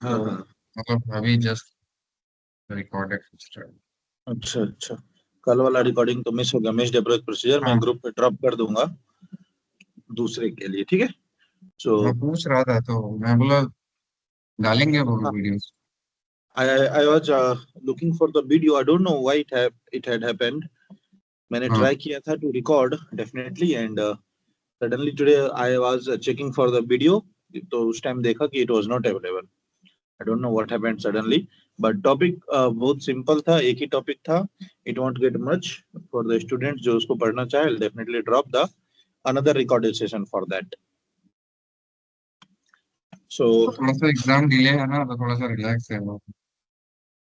हाँ तो हाँ। मतलब अभी जस्ट रिकॉर्डेड। अच्छा अच्छा। कल वाला रिकॉर्डिंग तो मिस हो गया, मिस्ड अप्रोच प्रोसीजर, मैं हाँ, ग्रुप पे ड्रॉप कर दूंगा दूसरे के लिए, ठीक है। सो मैं पूछ रहा था तो मैं बोला डालेंगे वो videos. I was looking for the video. I don't know why it had happened. मैंने हाँ, ट्राई किया था to record definitely, and suddenly today I was checking for the video, तो उस टाइम देखा कि it was not available. I don't know what happened suddenly, but topic बहुत simple था, एक ही टॉपिक था। It won't get much for the student जो उसको पढ़ना चाहे, definitely drop the another recorded session for that. So तो थोड़ा सा एग्जाम डिले है ना, तो थोड़ा सा रिलैक्स है वो।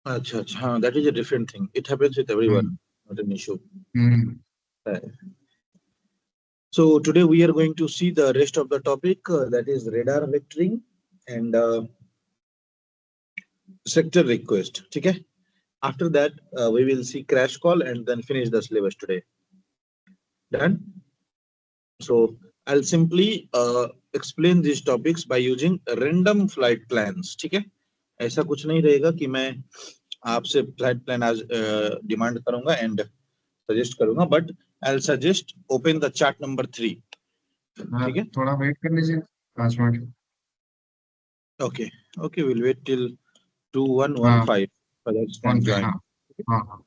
अच्छा अच्छा, हाँ, that is a different thing, it happens with everyone, hmm. Not an issue. Hmm. So today we are going to see the rest of the topic, that is radar vectoring and sector request. ठीक है? After that, we will see crash call and then finish the syllabus today. Done? So I'll simply explain these topics by using random flight plans. ठीक है? ऐसा कुछ नहीं रहेगा कि मैं आपसे फ्लाइट प्लान आज डिमांड करूंगा एंड सजेस्ट करूंगा, but I suggest open the chart number 3। हाँ, ठीक है? थोड़ा वेट कर लीजिए 5 minute. Okay okay, will wait till हाँ, 2115 for that वन can पे, हाँ। join. हाँ, हाँ।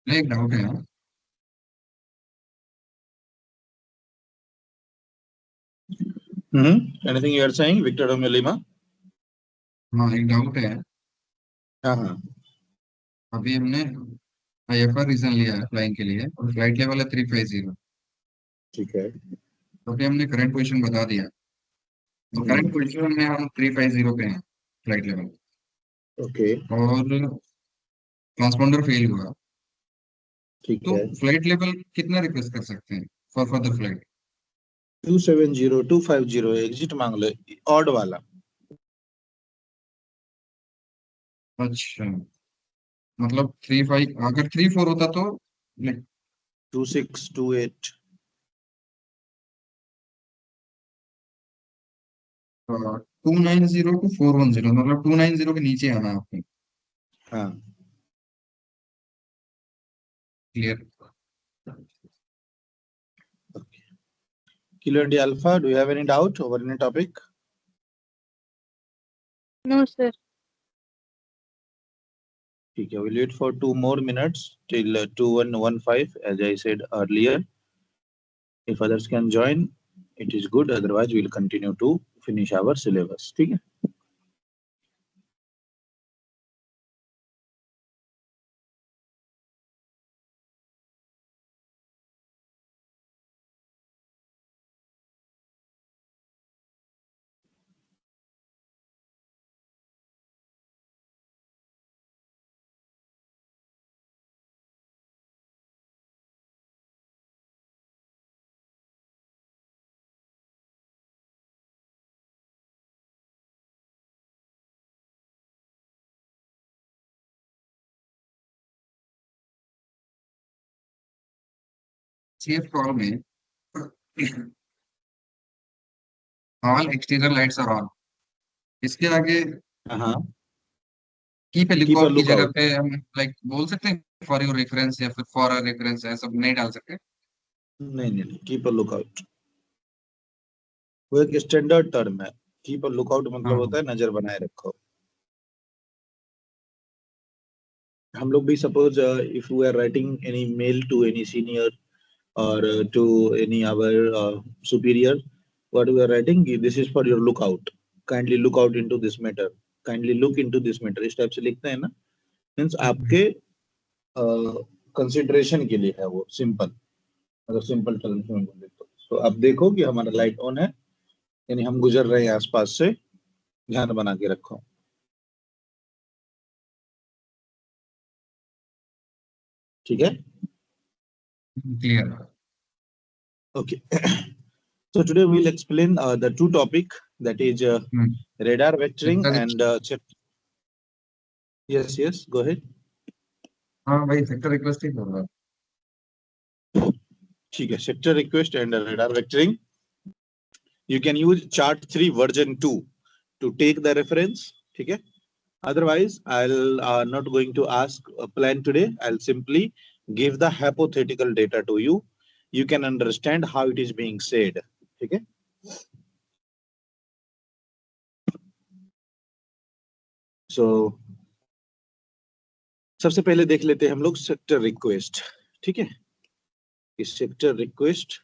नहीं, एक डाउट है यार। Anything you are saying Victor Lima? हाँ, एक डाउट है। हाँ हाँ। अभी हमने IFR रीजन लिया है फ्लाइंग के लिए, और फ्लाइट लेवल है 350। ठीक है। तो अभी हमने करंट पोजीशन बता दिया। तो करंट हम्म। पोजीशन में हम 350 पे हैं, फ्लाइट लेवल। ओके। और ट्रांसपोंडर फेल हुआ। ठीक तो है। फ्लाइट लेवल कितना रिक्वेस्ट कर सकते हैं फॉर फर्दर फ्लाइट? 270250 एग्जिट मांग लो, ऑड वाला। अच्छा, मतलब 35, अगर 34 होता तो नहीं। 2628। 290 टू 410, मतलब 290 के नीचे आना है आपको। हाँ, clear. Kilo India Alpha, do you have any doubt over any topic? No, sir. Okay, we'll wait for 2 more minutes till 2115, as I said earlier. If others can join, it is good. Otherwise, we'll continue to finish our syllabus. ठीक है? CF call में all exterior lights are on, इसके आगे हाँ, की पे keep a lookout की जगह lookout. पे हम लाइक बोल सकते हैं फॉर योर रेफरेंस या फिर फॉर अ रेफरेंस, ऐसा नहीं डाल सकते। नहीं, keep a lookout. वो एक स्टैंडर्ड टर्म है. Keep a lookout मतलब हाँ होता है नजर बनाए रखो. हम लोग भी suppose if we are writing any mail to any senior or to any our superior, what we are writing, this is for your lookout. Kindly look out into this matter. Kindly look into this matter. इस type से लिखते हैं ना. Means आपके consideration के लिए है वो. सिंपल, अगर सिंपल टर्म्स में बोले तो आप देखो कि हमारा लाइट ऑन है, यानी हम गुजर रहे हैं आसपास से, ध्यान बना के रखो. ठीक है? Clear. Okay. So today we'll explain the two topic, that is radar vectoring and yes, go ahead. हाँ भाई, सेक्टर रिक्वेस्ट ही बोल रहा हूँ। ठीक है, sector request and radar vectoring. You can use chart 3 version 2 to take the reference. ठीक है? Otherwise, I'll not going to ask a plan today. I'll simply give the hypothetical data to you. You can understand how it is being said. ठीक है? So सबसे पहले देख लेते हैं हम लोग सेक्टर रिक्वेस्ट. ठीक है? इस सेक्टर रिक्वेस्ट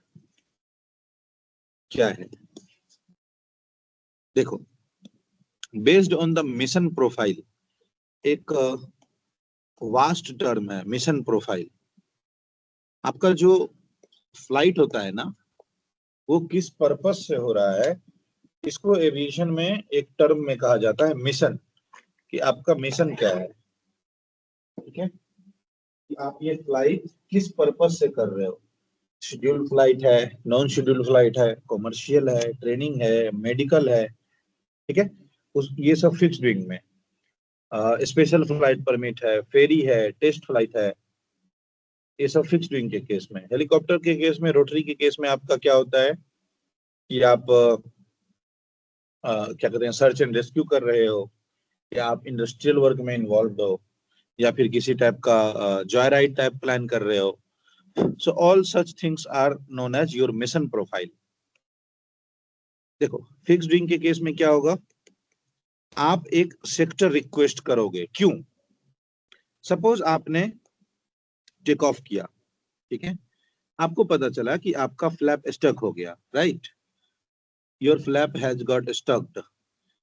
क्या है? देखो, based on the mission profile, एक वास्ट टर्म है मिशन प्रोफाइल. आपका जो फ्लाइट होता है ना, वो किस पर्पस से हो रहा है, इसको एविएशन में एक टर्म में कहा जाता है मिशन. कि आपका मिशन क्या है. ठीक है? कि आप ये फ्लाइट किस पर्पस से कर रहे हो. शेड्यूल फ्लाइट है, नॉन शेड्यूल फ्लाइट है, कॉमर्शियल है, ट्रेनिंग है, मेडिकल है. ठीक है? ये सब फिक्स विंग में. स्पेशल फ्लाइट परमिट है, फेरी है, टेस्ट फ्लाइट है. ये सब फिक्स विंग के केस में. हेलीकॉप्टर के केस में, रोटरी के केस में आपका क्या होता है कि आप क्या कहते हैं, सर्च एंड रेस्क्यू कर रहे हो, या आप इंडस्ट्रियल वर्क में इन्वॉल्व हो, या फिर किसी टाइप का जॉय राइड टाइप प्लान कर रहे हो. So all such things are known as your mission profile. देखो, फिक्स्ड विंग के केस में क्या होगा, आप एक सेक्टर रिक्वेस्ट करोगे. क्यों? सपोज आपने टेक ऑफ किया. ठीक है? आपको पता चला कि आपका फ्लैप स्टक हो गया. Right? Your flap has got stucked.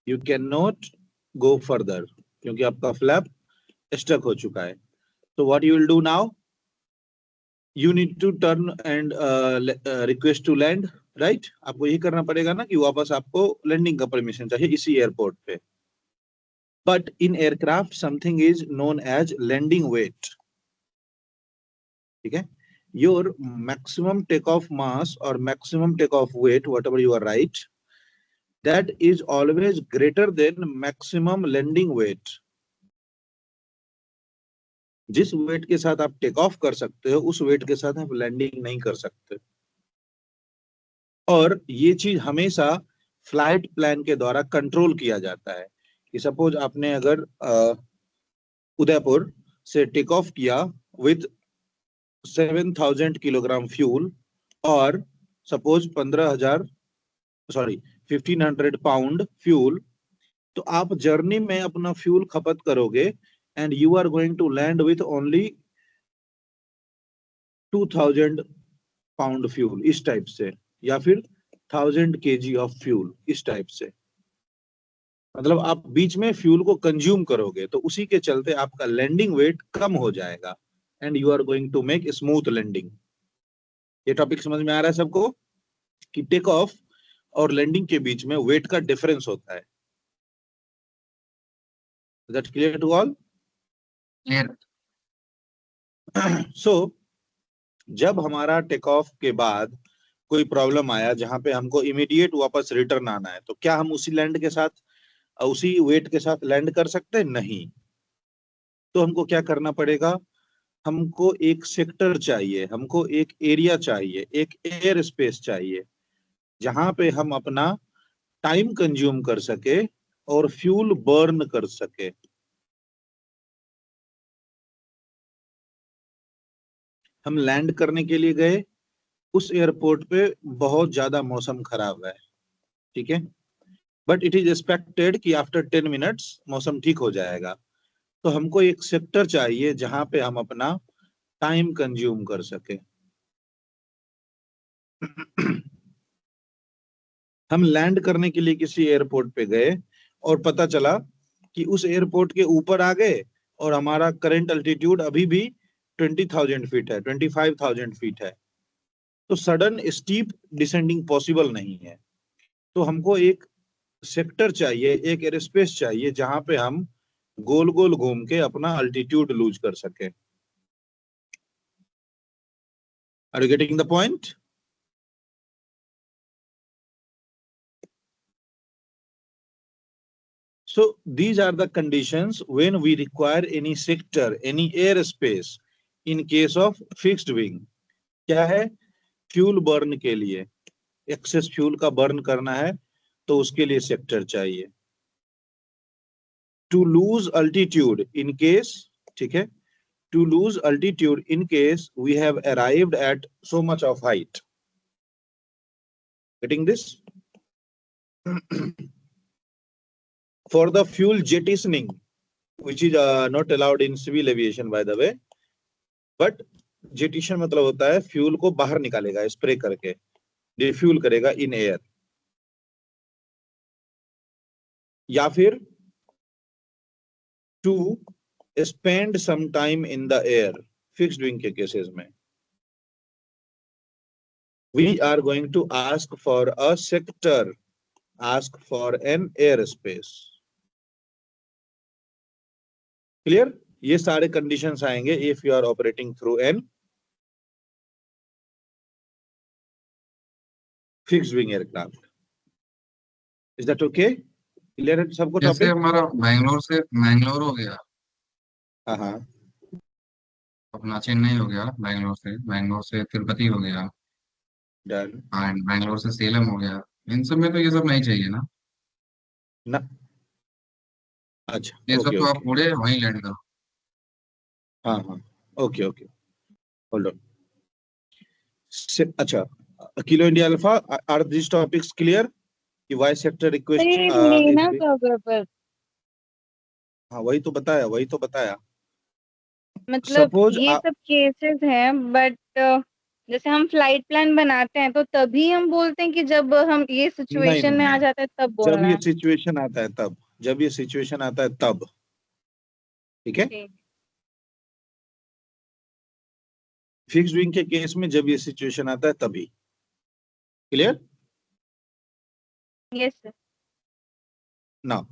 You can not go further क्योंकि आपका फ्लैप स्टक हो चुका है. तो what you will do now, you need to turn and request to land. Right? आपको यही करना पड़ेगा ना कि वापस आपको लैंडिंग का परमिशन चाहिए इसी एयरपोर्ट पे. But in aircraft something is known as landing weight. ठीक है? your maximum takeoff mass or maximum takeoff weight, whatever you are right, that is always greater than maximum landing weight. जिस wait के साथ आप take off कर सकते हो, उस वेट के साथ आप लैंडिंग नहीं कर सकते. और ये चीज हमेशा फ्लाइट प्लान के द्वारा कंट्रोल किया जाता है। कि सपोज आपने अगर उदयपुर से टेक ऑफ किया विथ 7,000 किलोग्राम फ्यूल और सपोज 1500 पाउंड फ्यूल, तो आप जर्नी में अपना फ्यूल खपत करोगे and you are going to land with only 2,000 pound fuel, इस टाइप से, या फिर 1,000 kg ऑफ फ्यूल, इस टाइप से। मतलब आप बीच में फ्यूल को कंज्यूम करोगे, तो उसी के चलते आपका लैंडिंग वेट कम हो जाएगा and you are going to make smooth landing. ये टॉपिक समझ में आ रहा है सबको कि टेक ऑफ और लैंडिंग के बीच में वेट का डिफरेंस होता है। That clear to all? Clear. So जब हमारा टेक ऑफ के बाद कोई प्रॉब्लम आया जहां पे हमको इमीडिएट वापस रिटर्न आना है, तो क्या हम उसी लैंड के साथ, उसी वेट के साथ लैंड कर सकते हैं? नहीं। तो हमको क्या करना पड़ेगा? हमको एक सेक्टर चाहिए, हमको एक एरिया चाहिए, एक एयर स्पेस चाहिए जहां पे हम अपना टाइम कंज्यूम कर सके और फ्यूल बर्न कर सके। हम लैंड करने के लिए गए, उस एयरपोर्ट पे बहुत ज्यादा मौसम खराब है, ठीक है, बट इट इज एक्सपेक्टेड कि आफ्टर 10 मिनट्स मौसम ठीक हो जाएगा। तो हमको एक सेक्टर चाहिए जहां पे हम अपना टाइम कंज्यूम कर सके। हम लैंड करने के लिए किसी एयरपोर्ट पे गए और पता चला कि उस एयरपोर्ट के ऊपर आ गए और हमारा करंट अल्टीट्यूड अभी भी 20,000 फीट है, 25,000 फीट है, तो सडन स्टीप डिसेंडिंग पॉसिबल नहीं है। तो हमको एक सेक्टर चाहिए, एक एयर स्पेस चाहिए जहां पे हम गोल गोल घूम के अपना अल्टीट्यूड लूज कर सके। Are you getting the point? So these are the conditions when we require any sector, any airspace in case of fixed wing. क्या है? फ्यूल बर्न के लिए, एक्सेस फ्यूल का बर्न करना है तो उसके लिए सेक्टर चाहिए। To lose altitude in case, ठीक है, to lose altitude in case we have arrived at so much of height. Getting this? For the fuel jettisoning, which is not allowed in civil aviation by the way, but जेटिशन मतलब होता है fuel को बाहर निकालेगा spray करके, refuel करेगा इन air, या फिर to spend some time in the air, fixed wing के केसेस में we are going to ask for a sector, ask for an air space. Clear? ये सारे कंडीशंस आएंगे if you are operating through an fixed wing aircraft. Is that okay? Clear है सबको जैसे topic? हमारा बैंगलोर से मैंगलोर हो गया, हाँ हाँ, अपना चेन्नई हो गया, बैंगलोर से तिरुपति हो गया, डन। एंड बैंगलोर से सेलम हो गया। इन सब में तो ये सब नहीं चाहिए ना। ना, अच्छा, ये सब ओके तो ओके, आप उड़े वहीं लैंड करो। हाँ हाँ, ओके ओके, होल्ड ऑन। अच्छा, kilo India alpha, are this topics clear कि वाई सेक्टर रिक्वेस्ट अरे इज? लेना कब पर? हाँ वही तो बताया, वही तो बताया। मतलब सपोज ये सब केसेस हैं, बट जैसे हम फ्लाइट प्लान बनाते हैं तो तभी हम बोलते हैं कि जब हम ये नहीं सिचुएशन नहीं में आ नहीं, जाता है तब जब बोलना ये है। सिचुएशन आता है तब, जब ये सिचुएशन आता है तब, ठीक है। ठीक। फिक्स्ड विंग के केस में जब ये सिचुएशन आता है तभी। क्लियर? Yes sir. ना,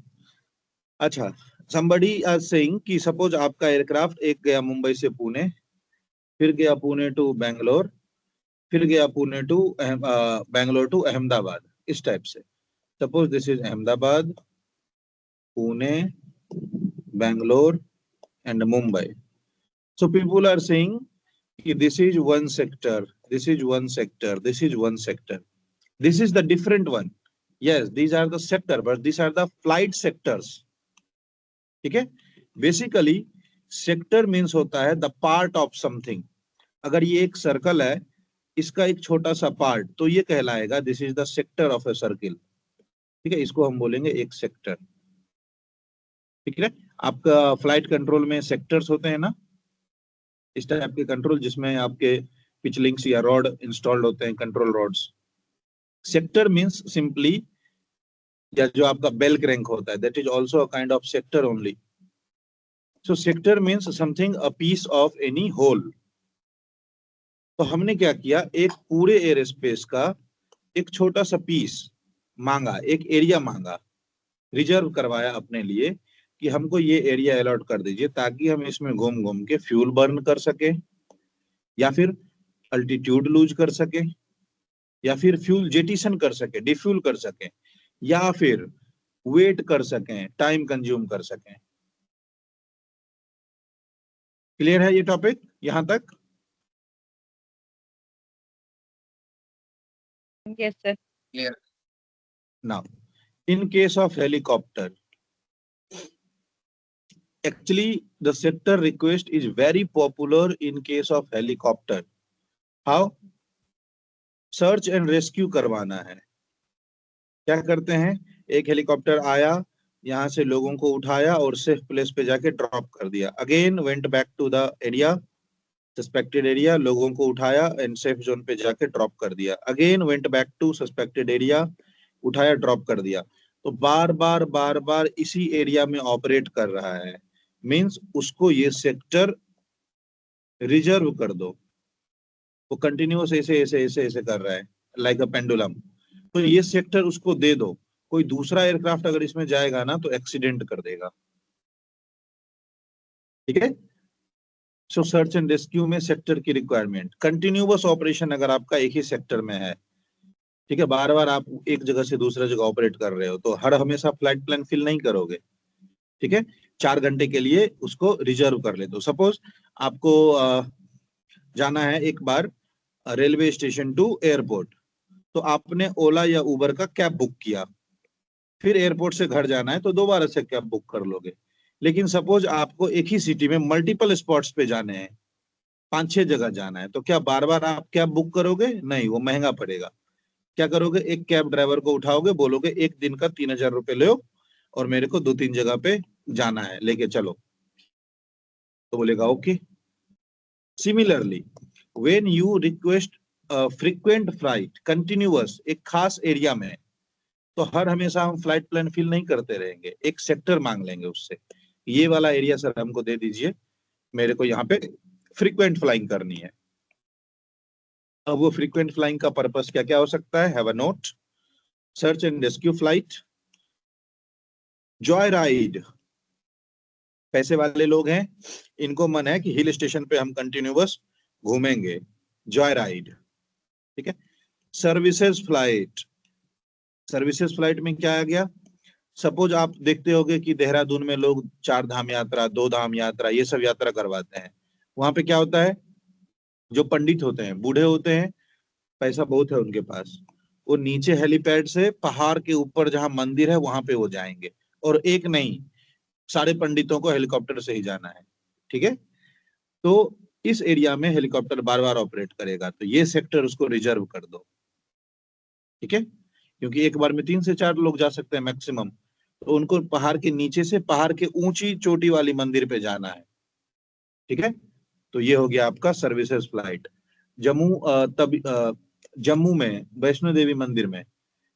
अच्छा, somebody are saying कि सपोज आपका एयरक्राफ्ट एक गया मुंबई से पुणे, फिर गया पुणे टू बैंगलोर, फिर गया पुणे टू बैंगलोर टू अहमदाबाद, इस टाइप से। Suppose this is Ahmedabad, Pune, Bangalore and Mumbai. So people are saying कि this is one sector, this is one sector, this is one sector, this is the different one. Yes, these are the sector, but these are the flight sectors. ठीक है, basically sector means होता है the part of something. अगर ये एक circle है, इसका एक छोटा सा पार्ट, तो ये कहलाएगा this is the sector of a circle. ठीक है, इसको हम बोलेंगे एक सेक्टर. ठीक है, आपका फ्लाइट कंट्रोल में सेक्टर्स होते हैं ना, इस टाइप के कंट्रोल जिसमें आपके पिच लिंक्स या रॉड इंस्टॉल्ड होते हैं, control rods. Sector means simply, या जो आपका बेल क्रैंक होता है, that is also a kind of sector only. So sector means something a piece of any hole. तो हमने क्या किया, एक पूरे एयर स्पेस का एक छोटा सा पीस मांगा, एक एरिया मांगा, रिजर्व करवाया अपने लिए कि हमको ये एरिया अलॉट कर दीजिए ताकि हम इसमें घूम घूम के फ्यूल बर्न कर सके, या फिर अल्टीट्यूड लूज कर सके, या फिर फ्यूल जेटिसन कर सके, डिफ्यूल कर सके, या फिर वेट कर सकें, टाइम कंज्यूम कर सकें. क्लियर है ये टॉपिक यहां तक? Yes, sir. Clear. Now, in case of helicopter, actually the sector request is very popular in case of helicopter. How? Search and rescue करवाना है. क्या करते हैं, एक हेलीकॉप्टर आया, यहाँ से लोगों को उठाया और सेफ प्लेस पे जाके ड्रॉप कर दिया. Again went back to the area, suspected area, लोगों को उठाया एंड सेफ जोन पे जाके ड्रॉप कर दिया. Again went back to suspected area, उठाया, ड्रॉप कर दिया. तो बार बार इसी एरिया में ऑपरेट कर रहा है. मींस उसको ये सेक्टर रिजर्व कर दो. वो कंटिन्यूअस ऐसे कर रहा है लाइक अ पेंडुलम. तो ये सेक्टर उसको दे दो. कोई दूसरा एयरक्राफ्ट अगर इसमें जाएगा ना तो एक्सीडेंट कर देगा. ठीक है. सो सर्च एंड रेस्क्यू में सेक्टर की रिक्वायरमेंट. कंटिन्यूअस ऑपरेशन अगर आपका एक ही सेक्टर में है, ठीक है, बार बार आप एक जगह से दूसरा जगह ऑपरेट कर रहे हो, तो हर हमेशा फ्लाइट प्लान फिल नहीं करोगे. ठीक है, 4 घंटे के लिए उसको रिजर्व कर ले. तो सपोज आपको जाना है एक बार रेलवे स्टेशन टू एयरपोर्ट, तो आपने ओला या उबर का कैब बुक किया. फिर एयरपोर्ट से घर जाना है तो दोबारा से कैब बुक कर लोगे. लेकिन सपोज आपको एक ही सिटी में मल्टीपल स्पॉट्स पे जाने हैं, 5-6 जगह जाना है, तो क्या बार बार आप कैब बुक करोगे? नहीं, वो महंगा पड़ेगा. क्या करोगे, एक कैब ड्राइवर को उठाओगे, बोलोगे एक दिन का 3,000 रुपए लो और मेरे को 2-3 जगह पे जाना है, लेके चलो. तो बोलेगा okay. Similarly when you request frequent flight continuous एक खास एरिया में, तो हर हमेशा हम फ्लाइट प्लान फिल नहीं करते रहेंगे, एक सेक्टर मांग लेंगे उससे, ये वाला एरिया सर हमको दे दीजिए, मेरे को यहाँ पे फ्रीक्वेंट फ्लाइंग करनी है. अब वो फ्रीक्वेंट फ्लाइंग का पर्पस क्या क्या हो सकता है, have a note. Search and rescue flight, Joy ride, पैसे वाले लोग हैं, इनको मन है कि हिल स्टेशन पे हम कंटिन्यूअस घूमेंगे, जॉय राइड. ठीक है. सर्विसेज फ्लाइट, सर्विसेज फ्लाइट में क्या आ गया, सपोज आप देखते होगे कि देहरादून में लोग 4 धाम यात्रा, 2 धाम यात्रा, ये सब यात्रा करवाते हैं. वहां पे क्या होता है, जो पंडित होते हैं, बूढ़े होते हैं, पैसा बहुत है उनके पास, वो नीचे हेलीपैड से पहाड़ के ऊपर जहां मंदिर है वहां पे वो जाएंगे, और एक नहीं, सारे पंडितों को हेलीकॉप्टर से ही जाना है. ठीक है. तो इस एरिया में हेलीकॉप्टर बार बार ऑपरेट करेगा, तो ये सेक्टर उसको रिजर्व कर दो. ठीक है, क्योंकि एक बार में 3 से 4 लोग जा सकते हैं मैक्सिमम, तो उनको पहाड़ के नीचे से पहाड़ के ऊंची चोटी वाली मंदिर पे जाना है. ठीक है. तो ये हो गया आपका सर्विसेज फ्लाइट. जम्मू में वैष्णो देवी मंदिर में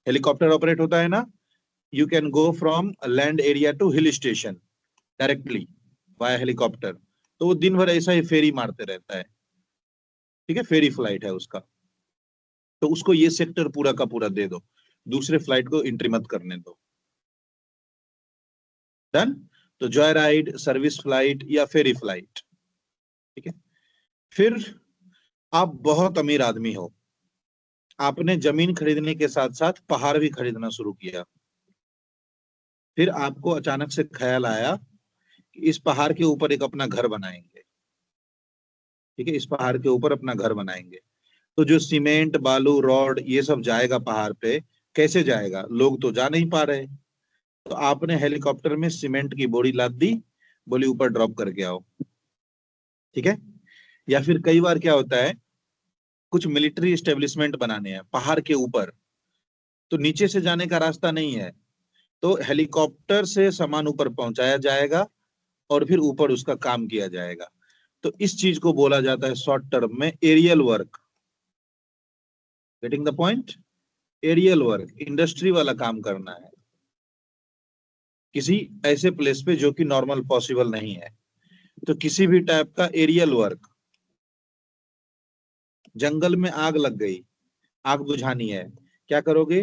हेलीकॉप्टर ऑपरेट होता है ना, you can go from land area to hill station directly by helicopter. तो वो दिन भर ऐसा ही फेरी मारते रहता है. ठीक है, फेरी फ्लाइट है उसका. तो उसको ये सेक्टर पूरा का पूरा दे दो, दूसरे फ्लाइट को एंट्री मत करने दो. डन. तो जॉय राइड, सर्विस फ्लाइट या फेरी फ्लाइट. ठीक है. फिर आप बहुत अमीर आदमी हो, आपने जमीन खरीदने के साथ साथ पहाड़ भी खरीदना शुरू किया. फिर आपको अचानक से ख्याल आया कि इस पहाड़ के ऊपर एक अपना घर बनाएंगे. ठीक है, इस पहाड़ के ऊपर अपना घर बनाएंगे. तो जो सीमेंट, बालू, रॉड ये सब जाएगा पहाड़ पे, कैसे जाएगा, लोग तो जा नहीं पा रहे, तो आपने हेलीकॉप्टर में सीमेंट की बोरी लाद दी, बोली ऊपर ड्रॉप करके आओ, ठीक है। या फिर कई बार क्या होता है, कुछ मिलिट्री एस्टेब्लिशमेंट बनाने हैं पहाड़ के ऊपर, तो नीचे से जाने का रास्ता नहीं है, तो हेलीकॉप्टर से सामान ऊपर पहुंचाया जाएगा और फिर ऊपर उसका काम किया जाएगा। तो इस चीज को बोला जाता है शॉर्ट टर्म में aerial work. Getting the point? Aerial work, industry वाला काम करना है किसी ऐसे प्लेस पे जो कि नॉर्मल पॉसिबल नहीं है। तो किसी भी टाइप का एरियल वर्क, जंगल में आग लग गई, आग बुझानी है, क्या करोगे,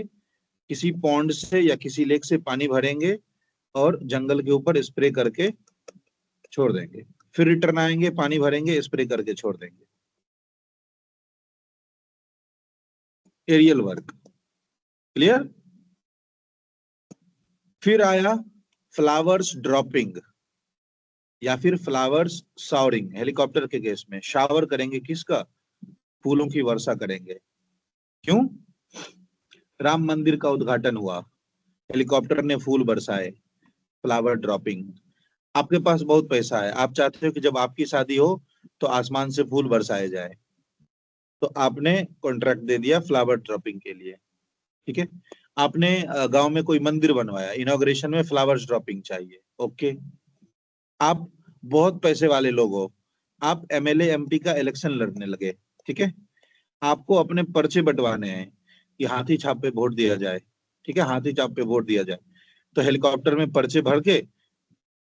किसी पॉन्ड से या किसी लेक से पानी भरेंगे और जंगल के ऊपर स्प्रे करके छोड़ देंगे, फिर रिटर्न आएंगे, पानी भरेंगे, स्प्रे करके छोड़ देंगे। Aerial work, clear? फिर आया फ्लावर्स ड्रॉपिंग या फिर फ्लावर्स शावरिंग। हेलीकॉप्टर के केस में शावर करेंगे किसका, फूलों की वर्षा करेंगे। क्यों? राम मंदिर का उद्घाटन हुआ, हेलीकॉप्टर ने फूल बरसाए, फ्लावर ड्रॉपिंग। आपके पास बहुत पैसा है, आप चाहते हो कि जब आपकी शादी हो तो आसमान से फूल बरसाए जाए, तो आपने कॉन्ट्रैक्ट दे दिया फ्लावर ड्रॉपिंग के लिए, ठीक है। आपने गांव में कोई मंदिर बनवाया, इनॉग्रेशन में फ्लावर्स ड्रॉपिंग चाहिए, ओके। आप बहुत पैसे वाले लोग हो, आप एमएलए एमपी का इलेक्शन लड़ने लगे, ठीक है। आपको अपने पर्चे बंटवाने हैं कि हाथी छाप पे वोट दिया जाए, ठीक है, हाथी छाप पे वोट दिया जाए। तो हेलीकॉप्टर में पर्चे भर के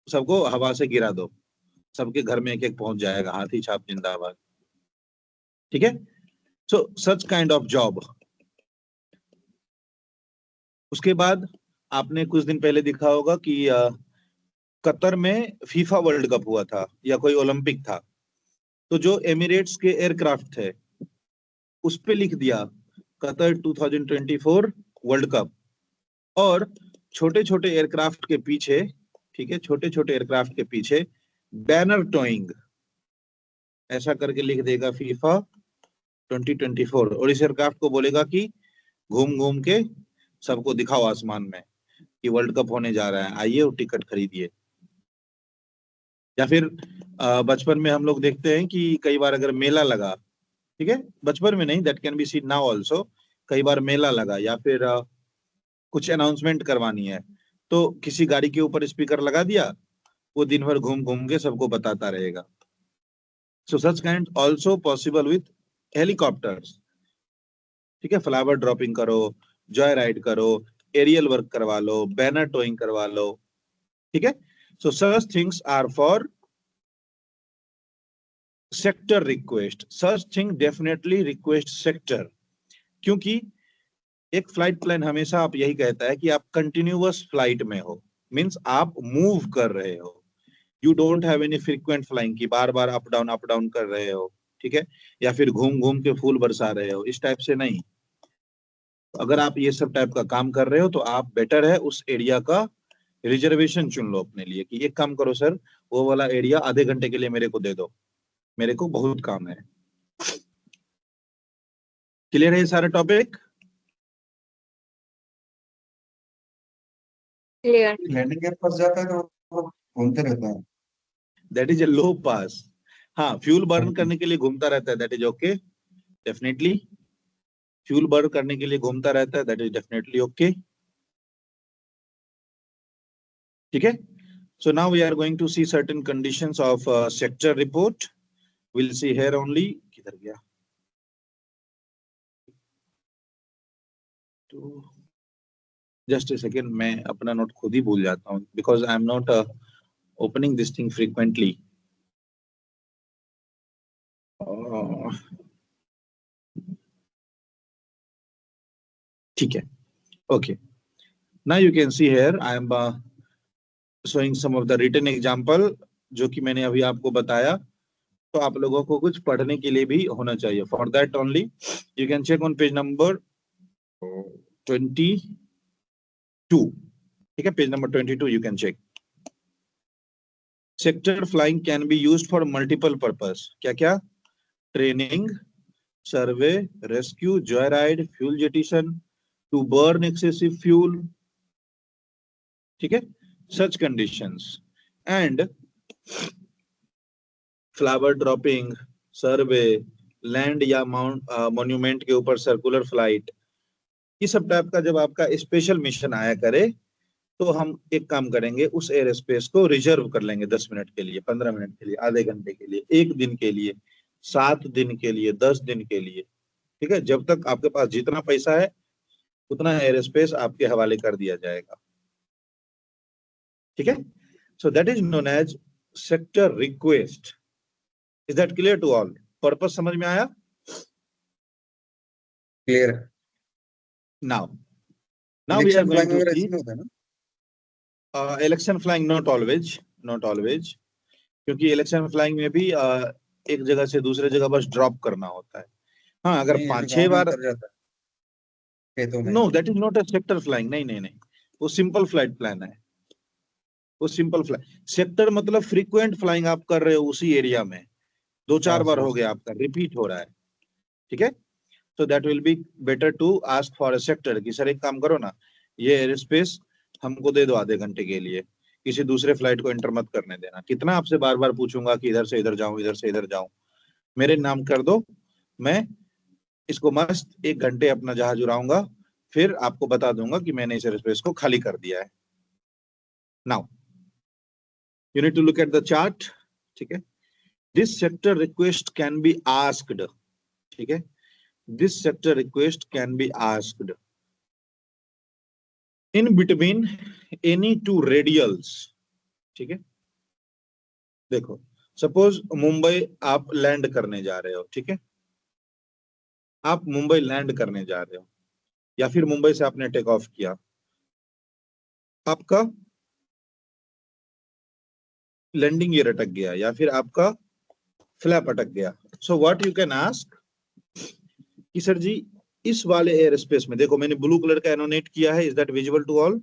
सबको हवा से गिरा दो, सबके घर में एक एक पहुंच जाएगा, हाथी छाप जिंदाबाद, ठीक है। So such kind of job. उसके बाद आपने कुछ दिन पहले देखा होगा कि कतर में फीफा वर्ल्ड कप हुआ था या कोई ओलंपिक था, तो जो एमिरेट्स के एयरक्राफ्ट थे उस पे लिख दिया कतर 2024 वर्ल्ड कप, और छोटे छोटे एयरक्राफ्ट के पीछे, ठीक है, छोटे छोटे एयरक्राफ्ट के पीछे बैनर टोइंग ऐसा करके लिख देगा फीफा 2024, और इस एयरक्राफ्ट को बोलेगा कि घूम घूम के सबको दिखाओ आसमान में कि वर्ल्ड कप होने जा रहा है, आइए और टिकट खरीदिए। या फिर बचपन में हम लोग देखते हैं कि कई बार अगर मेला लगा, ठीक है, बचपन में नहीं, that can be seen now also, कई बार मेला लगा या फिर कुछ अनाउंसमेंट करवानी है, तो किसी गाड़ी के ऊपर स्पीकर लगा दिया, वो दिन भर घूम घूम के सबको बताता रहेगा। So such kind also possible with helicopters, ठीक है। फ्लावर ड्रॉपिंग करो, जॉय राइड करो, एरियल वर्क करवा लो, बैनर टोइंग करवा लो, ठीक है। So such things are for sector request, such thing definitely request sector, क्योंकि एक फ्लाइट प्लान हमेशा आप यही कहता है कि आप कंटिन्यूअस फ्लाइट में हो, मींस आप मूव कर रहे हो, you don't have any frequent flying की बार बार अप डाउन कर रहे हो, ठीक है, या फिर घूम घूम के फूल बरसा रहे हो, इस टाइप से नहीं। अगर आप ये सब टाइप का काम कर रहे हो तो आप बेटर है उस एरिया का रिजर्वेशन चुन लो अपने लिए, कि एक काम करो सर, वो वाला एरिया आधे घंटे के लिए मेरे को दे दो, मेरे को बहुत काम है। क्लियर है ये सारा टॉपिक? क्लियर। लैंडिंग गेयर फंस जाता है तो वो घूमते रहता है। दैट इज ए लो पास। हाँ, फ्यूल बर्न करने के लिए घूमता रहता है, that is okay, definitely. Fuel burn करने के लिए घूमता रहता है, दैट इज डेफिनेटली ओके, ठीक है। So now we are going to see certain conditions of sector report. We'll see here only. किधर गया? तो just a second, मैं अपना नोट खुद ही भूल जाता हूँ because I am not opening this thing frequently. ठीक है, okay. Now you can see here I am showing some of the written example जो कि मैंने अभी आपको बताया, तो आप लोगों को कुछ पढ़ने के लिए भी होना चाहिए। For that only you can check on page number 22, ठीक है, page number 22 you can check. Sector flying can be used for multiple purpose. क्या क्या? Training, survey, rescue, joyride, fuel जेटिशन, to burn excessive fuel, ठीक है, such conditions, and flower dropping, survey, land या monument के ऊपर circular flight, इस सब type का जब आपका स्पेशल मिशन आया करे तो हम एक काम करेंगे, उस एयर स्पेस को रिजर्व कर लेंगे 10 मिनट के लिए, 15 मिनट के लिए, आधे घंटे के लिए, एक दिन के लिए, 7 दिन के लिए, 10 दिन के लिए, ठीक है, जब तक आपके पास जितना पैसा है उतना एयर स्पेस आपके हवाले कर दिया जाएगा, ठीक है। So that is known as sector request. Is that clear to all? Purpose समझ में आया? Clear. Now we are going to see होता है ना? इलेक्शन फ्लाइंग, नॉट ऑलवेज, क्योंकि इलेक्शन फ्लाइंग में भी एक जगह से दूसरे जगह बस ड्रॉप करना होता है। हाँ, अगर 5-6 बार, no that is not a sector flying, नहीं, वो सिंपल फ्लाइट प्लान है, वो सिंपल फ्लाइट। सेक्टर मतलब फ्रीक्वेंट फ्लाइंग आप कर रहे हो उसी एरिया में, 2-4 बार हो गया आपका, रिपीट हो रहा है, ठीक है। तो that will be better to ask for a sector कि सर एक काम करो ना, ये एयर स्पेस हमको दे दो आधे घंटे के लिए, किसी दूसरे फ्लाइट को एंटर मत करने देना। कितना आपसे बार बार पूछूंगा कि इधर से इधर जाऊं, इधर से इधर जाऊं, मेरे नाम कर दो, मैं इसको मस्त 1 घंटे अपना जहाज उड़ाऊंगा, फिर आपको बता दूंगा कि मैंने इस एयर स्पेस को खाली कर दिया है। Now you need to look at the chart, ठीक है। This sector request can be asked, ठीक है, this sector request can be asked in between any 2 radials, ठीक है। देखो, सपोज मुंबई आप लैंड करने जा रहे हो, ठीक है, आप मुंबई लैंड करने जा रहे हो, या फिर मुंबई से आपने टेक ऑफ किया, आपका लैंडिंग गियर अटक गया या फिर आपका फ्लैप अटक गया। So what you can ask कि सर जी इस वाले एयर स्पेस में, देखो मैंने ब्लू कलर का एनोनेट किया है, is that visible to all?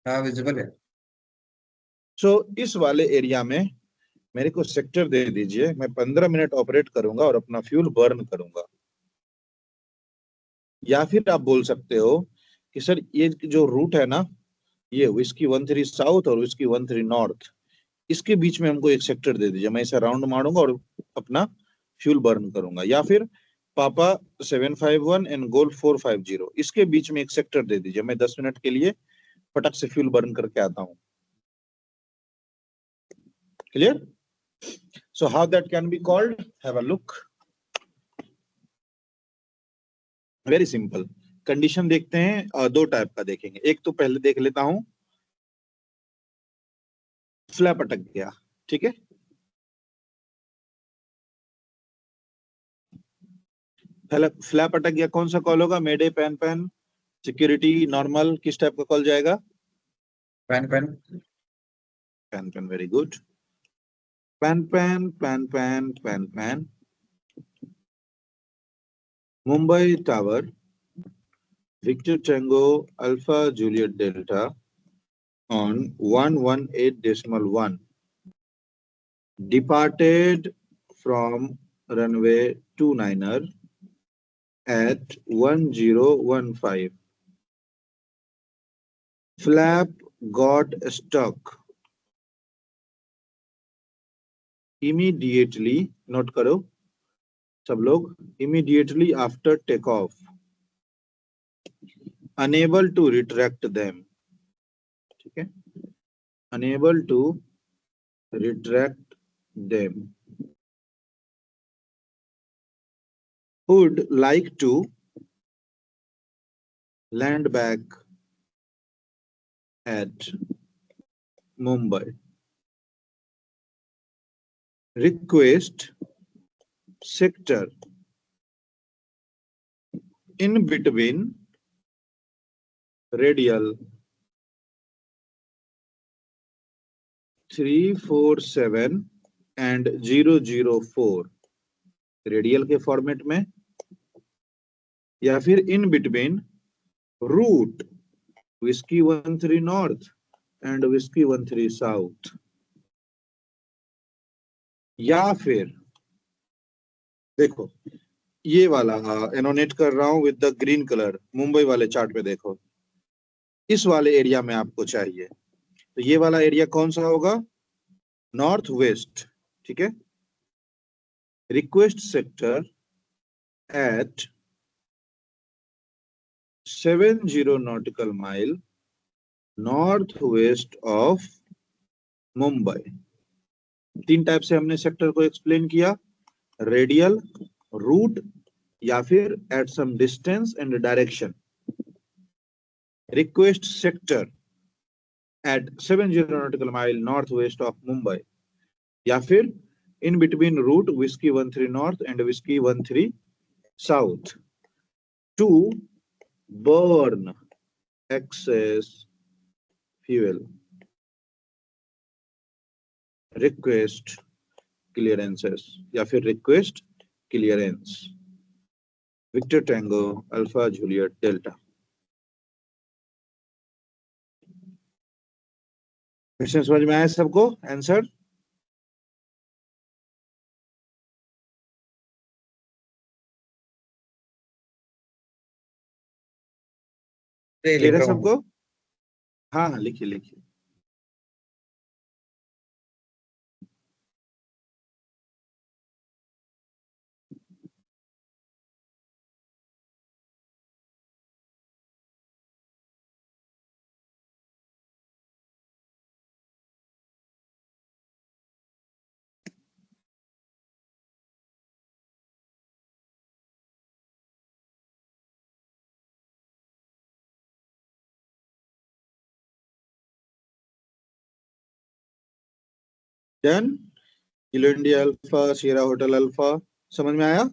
हाँ, विजिबल है। सो इस वाले एरिया में मेरे को सेक्टर दे दीजिए, मैं 15 मिनट ऑपरेट करूंगा और अपना फ्यूल बर्न करूंगा। या फिर आप बोल सकते हो कि सर ये जो रूट है ना, ये विस्की 13 साउथ और विस्की 13 नॉर्थ, इसके बीच में हमको एक सेक्टर दे दीजिए, मैं इसे राउंड मारूंगा और अपना फ्यूल बर्न करूंगा। या फिर पापा 751 एंड गोल्फ 450, इसके बीच में एक सेक्टर दे दीजिए, मैं 10 मिनट के लिए फटक से फ्यूल बर्न करके आता हूं। Clear? So how that can be called, have a look. Very simple. Condition देखते हैं, 2 टाइप का देखेंगे। एक तो पहले देख लेता हूं, फ्लैप अटक गया, ठीक है, फ्लैप अटक गया, कौन सा कॉल होगा? Mayday, pan pan, security, normal, किस टाइप का कॉल जाएगा? Pan pan. Pan pan, very good. Pan pan pan pan pan pan, Mumbai tower, Victor tango alpha Juliet Delta on 118.1 departed from runway 29er at 1015. Flap got stuck immediately, note करो सब लोग, immediately after takeoff, unable to retract them, ठीक है, unable to retract them, would like to land back at Mumbai. Request sector in between radial 347 and 004, radial के format में, या फिर in between route whiskey 13 north and whiskey 13 south, या फिर देखो ये वाला एनोनेट कर रहा हूं with the green colour, Mumbai वाले चार्ट पे देखो, इस वाले एरिया में आपको चाहिए। तो ये वाला एरिया कौन सा होगा? नॉर्थ वेस्ट, ठीक है। Request sector at 70 nautical mile north west of Mumbai. 3 type से हमने सेक्टर को एक्सप्लेन किया, रेडियल, रूट, या फिर at some distance and direction. Request sector at 70 nautical mile northwest of Mumbai, या फिर in between route whiskey 13 north and whiskey 13 south to burn excess fuel. Request clearances या फिर request clearance. Victor Tango Alpha Juliet Delta. Question समझ में आया सबको? Answer clear है सबको? हाँ हाँ, लिखिए लिखिए। Done. Kilo India alpha Sierra hotel alpha, समझ में आया?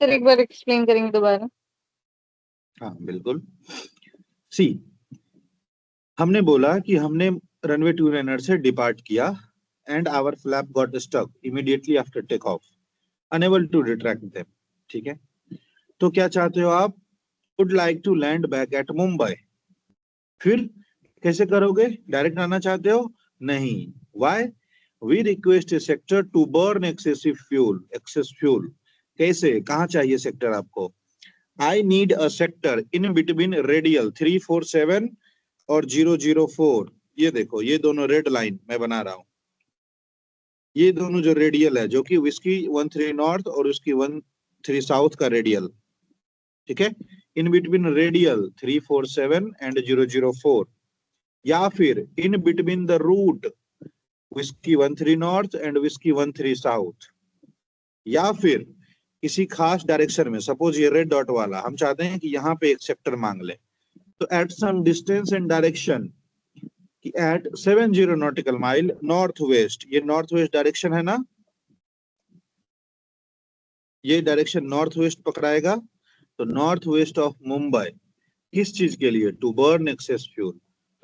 सर एक बार एक्सप्लेन करेंगे दोबारा? हाँ बिल्कुल। सी, हमने बोला कि हमने रनवे टू रनर से डिपार्ट किया and our flap got stuck immediately after take off, unable to retract them, ठीक है। तो क्या चाहते हो आप? Would like to land back at Mumbai. फिर कैसे करोगे? डायरेक्ट आना चाहते हो? नहीं। Why? We request a sector to burn excessive fuel, excess fuel. कैसे, कहाँ चाहिए सेक्टर आपको? I need a sector in between radial 347 और 004। ये देखो, ये दोनों रेड लाइन मैं बना रहा हूं, ये दोनों जो रेडियल है, जो कि विस्की 13 नॉर्थ और उसकी 13 साउथ का रेडियल, ठीक है। इन बिटवीन रेडियल 347 एंड 004, या फिर in between the route whiskey 13 north and whiskey 13 south, या फिर किसी खास डायरेक्शन में। सपोज ये रेड डॉट वाला, हम चाहते हैं कि यहाँ पे एक सेक्टर मांग ले, तो at some distance and direction कि at 70 nautical mile north west, ये नॉर्थ वेस्ट डायरेक्शन है ना, ये डायरेक्शन नॉर्थ वेस्ट पकड़ाएगा। तो नॉर्थ वेस्ट ऑफ मुंबई, किस चीज के लिए? टू बर्न एक्सेस फ्यूल,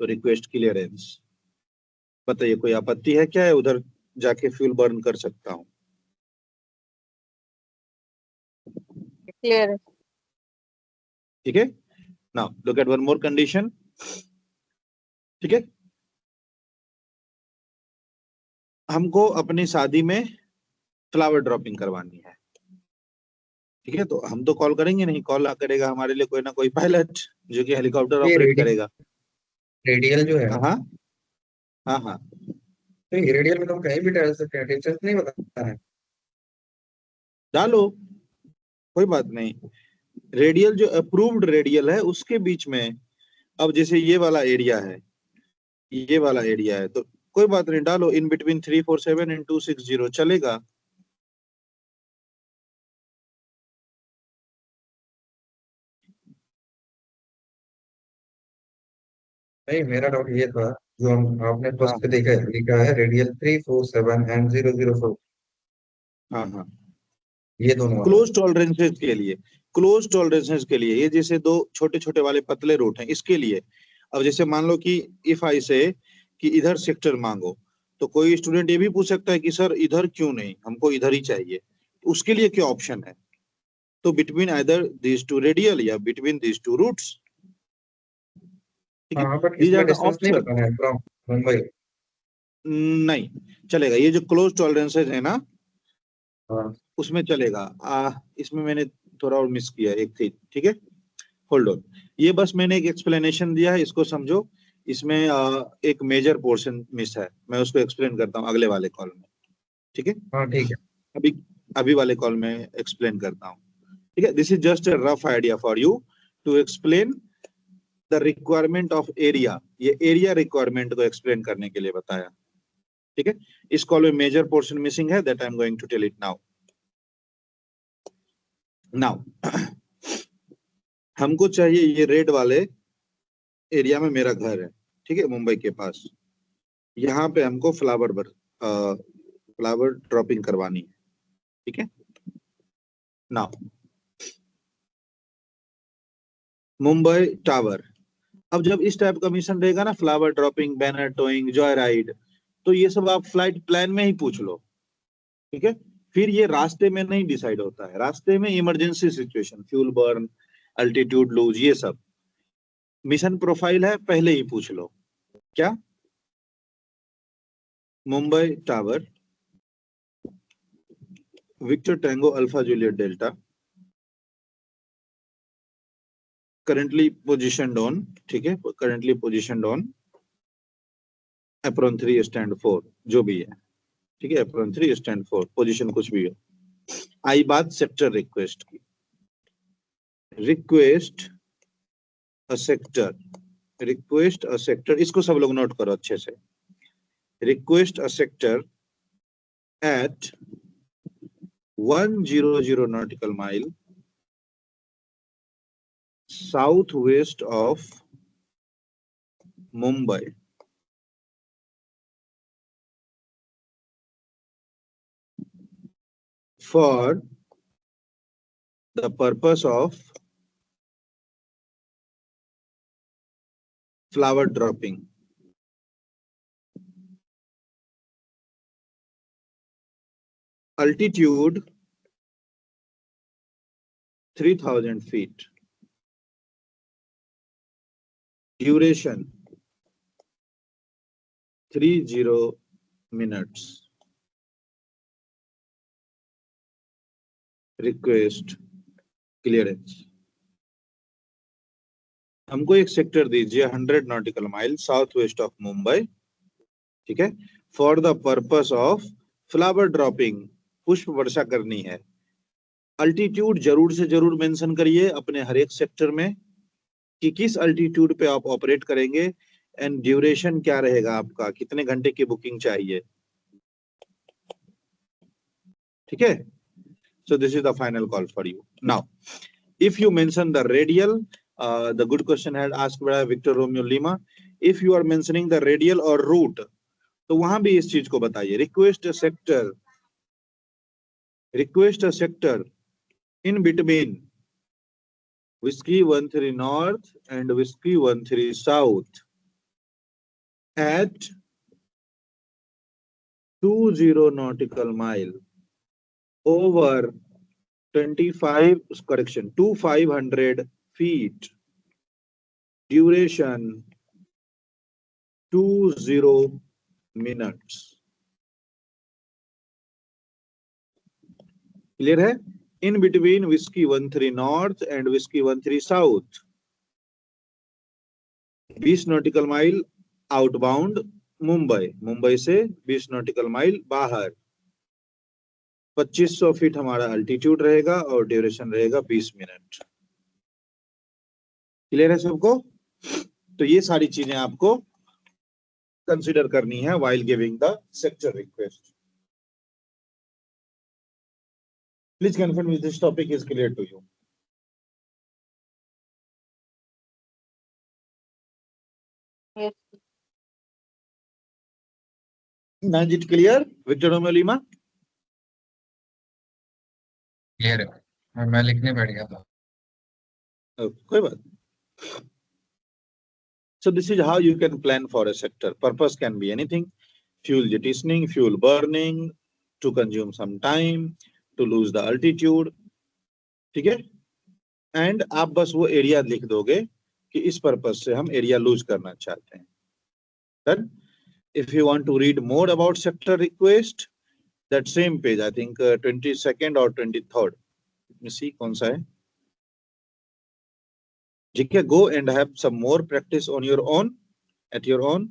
तो रिक्वेस्ट क्लियरेंस। बताइए कोई आपत्ति है क्या? है उधर जाके फ्यूल बर्न कर सकता हूँ? क्लियर है। ठीक है। Now look at one more condition, ठीक है। हमको अपनी शादी में फ्लावर ड्रॉपिंग करवानी है, ठीक है। तो हम तो कॉल करेंगे नहीं, कॉल करेगा हमारे लिए कोई ना कोई पायलट जो कि हेलीकॉप्टर ये ऑपरेट करेगा। रेडियल जो है, हाँ हाँ हाँ, तो ये रेडियल में तो हम कहीं भी डाल सकते हैं, डिस्टेंस नहीं बताना है। डालो, कोई बात नहीं। रेडियल जो अप्रूव्ड रेडियल है उसके बीच में, अब जैसे ये वाला एरिया है, ये वाला एरिया है, तो कोई बात नहीं, डालो इन बिटवीन 347 एंड 260, चलेगा। नहीं, मेरा डाउट ये था, जो हम आपने हाँ फर्स्ट पे देखा है, लिखा है रेडियल 347 एंड 004, हाँ हाँ, ये दोनों वाला। क्लोज टॉलरेंसेस के लिए, क्लोज टॉलरेंसेस के लिए, ये जैसे दो छोटे छोटे वाले पतले रूट हैं इसके लिए। अब जैसे मान लो कि इफ आई से कि इधर सेक्टर मांगो, तो कोई स्टूडेंट ये भी पूछ सकता है कि सर इधर क्यों नहीं, हमको इधर ही चाहिए। उसके लिए क्या ऑप्शन है? तो between either this two radial या बिटवीन दिस टू रूट्स, ठीक है। हाँ, बट दीज इसमें आर द डिस्टेंस नहीं ऑप्शन। बताना है फ्रॉम मुंबई। नहीं चलेगा, ये जो क्लोज टॉलरेंसेस है ना, हाँ, उसमें चलेगा। इसमें मैंने थोड़ा और मिस किया एक थी, ठीक है, होल्ड ऑन। ये बस मैंने एक एक्सप्लेनेशन दिया है, इसको समझो। इसमें एक मेजर पोर्शन मिस है, मैं उसको एक्सप्लेन करता हूँ अगले वाले कॉल में, ठीक है। हाँ ठीक है। अभी अभी वाले कॉल में एक्सप्लेन करता हूँ, ठीक है। This is just a rough idea for you to explain the requirement of area. ये एरिया रिक्वायरमेंट को एक्सप्लेन करने के लिए बताया, ठीक है। इस कॉल में मेजर पोर्शन मिसिंग है, that I am going to tell it now. हमको चाहिए ये रेड वाले एरिया में मेरा घर है, ठीक है, मुंबई के पास। यहाँ पे हमको फ्लावर ड्रॉपिंग करवानी है, ठीक है। नाउ मुंबई टावर, अब जब इस टाइप का मिशन रहेगा ना, flower dropping, banner towing, Joy ride, तो ये सब आप फ्लाइट प्लान में ही पूछ लो, ठीक है। फिर ये रास्ते में नहीं डिसाइड होता है, रास्ते में emergency situation, fuel burn, altitude lose, ये सब मिशन प्रोफाइल है, पहले ही पूछ लो। क्या? Mumbai tower, Victor tango alpha Juliet delta, currently positioned on, ठीक है, currently positioned on apron 3 stand 4, जो भी है, ठीक है, एप्रॉन 3 स्टैंड 4, पोजीशन कुछ भी हो। आई बात सेक्टर रिक्वेस्ट की, request a sector, request a sector, इसको सब लोग नोट करो अच्छे से। Request a sector at 100 nautical mile southwest of Mumbai for the purpose of flower dropping. Altitude 3000 feet. Duration 30 minutes. Request clearance. हमको एक सेक्टर दीजिए 100 nautical mile south west of Mumbai, ठीक है, for the purpose of flower dropping, पुष्प वर्षा करनी है। Altitude जरूर से जरूर मेंशन करिए अपने हर एक सेक्टर में कि किस अल्टीट्यूड पे आप ऑपरेट करेंगे, एंड ड्यूरेशन क्या रहेगा आपका, कितने घंटे की बुकिंग चाहिए, ठीक है। So this is the final call for you. Now if you mention the radial, the good question had asked by victor romeo lima, if you are mentioning the radial और रूट, तो वहां भी इस चीज को बताइए। Request a sector in between Whiskey 13 North and Whiskey 13 South at 20 nautical mile over 2500 feet, duration 20 minutes. Clear है? In between Whiskey 13 North and Whiskey 13 South, 20 nautical mile outbound Mumbai, Mumbai से 20 nautical mile बाहर, 2500 फीट हमारा altitude रहेगा और duration रहेगा 20 minute. Clear है सबको? तो ये सारी चीजें आपको कंसीडर करनी है while giving the sector request. Please confirm if this topic is clear to you. Yes. Now is it clear, Victor Romeo Lima? Clear है, मैं लिखने बैठ गया था। कोई बात। So this is how you can plan for a sector. Purpose can be anything: fuel jettisoning, fuel burning, to consume some time, to lose the altitude, ठीक है। एंड आप बस वो एरिया लिख दोगे कि इस पर्पस से हम एरिया लूज करना चाहते हैं। Then, if you want to read more about sector request, that same page, I think 22nd or 23rd. Let me see कौन सा है. ठीक है, go and have some more practice on your own, at your own,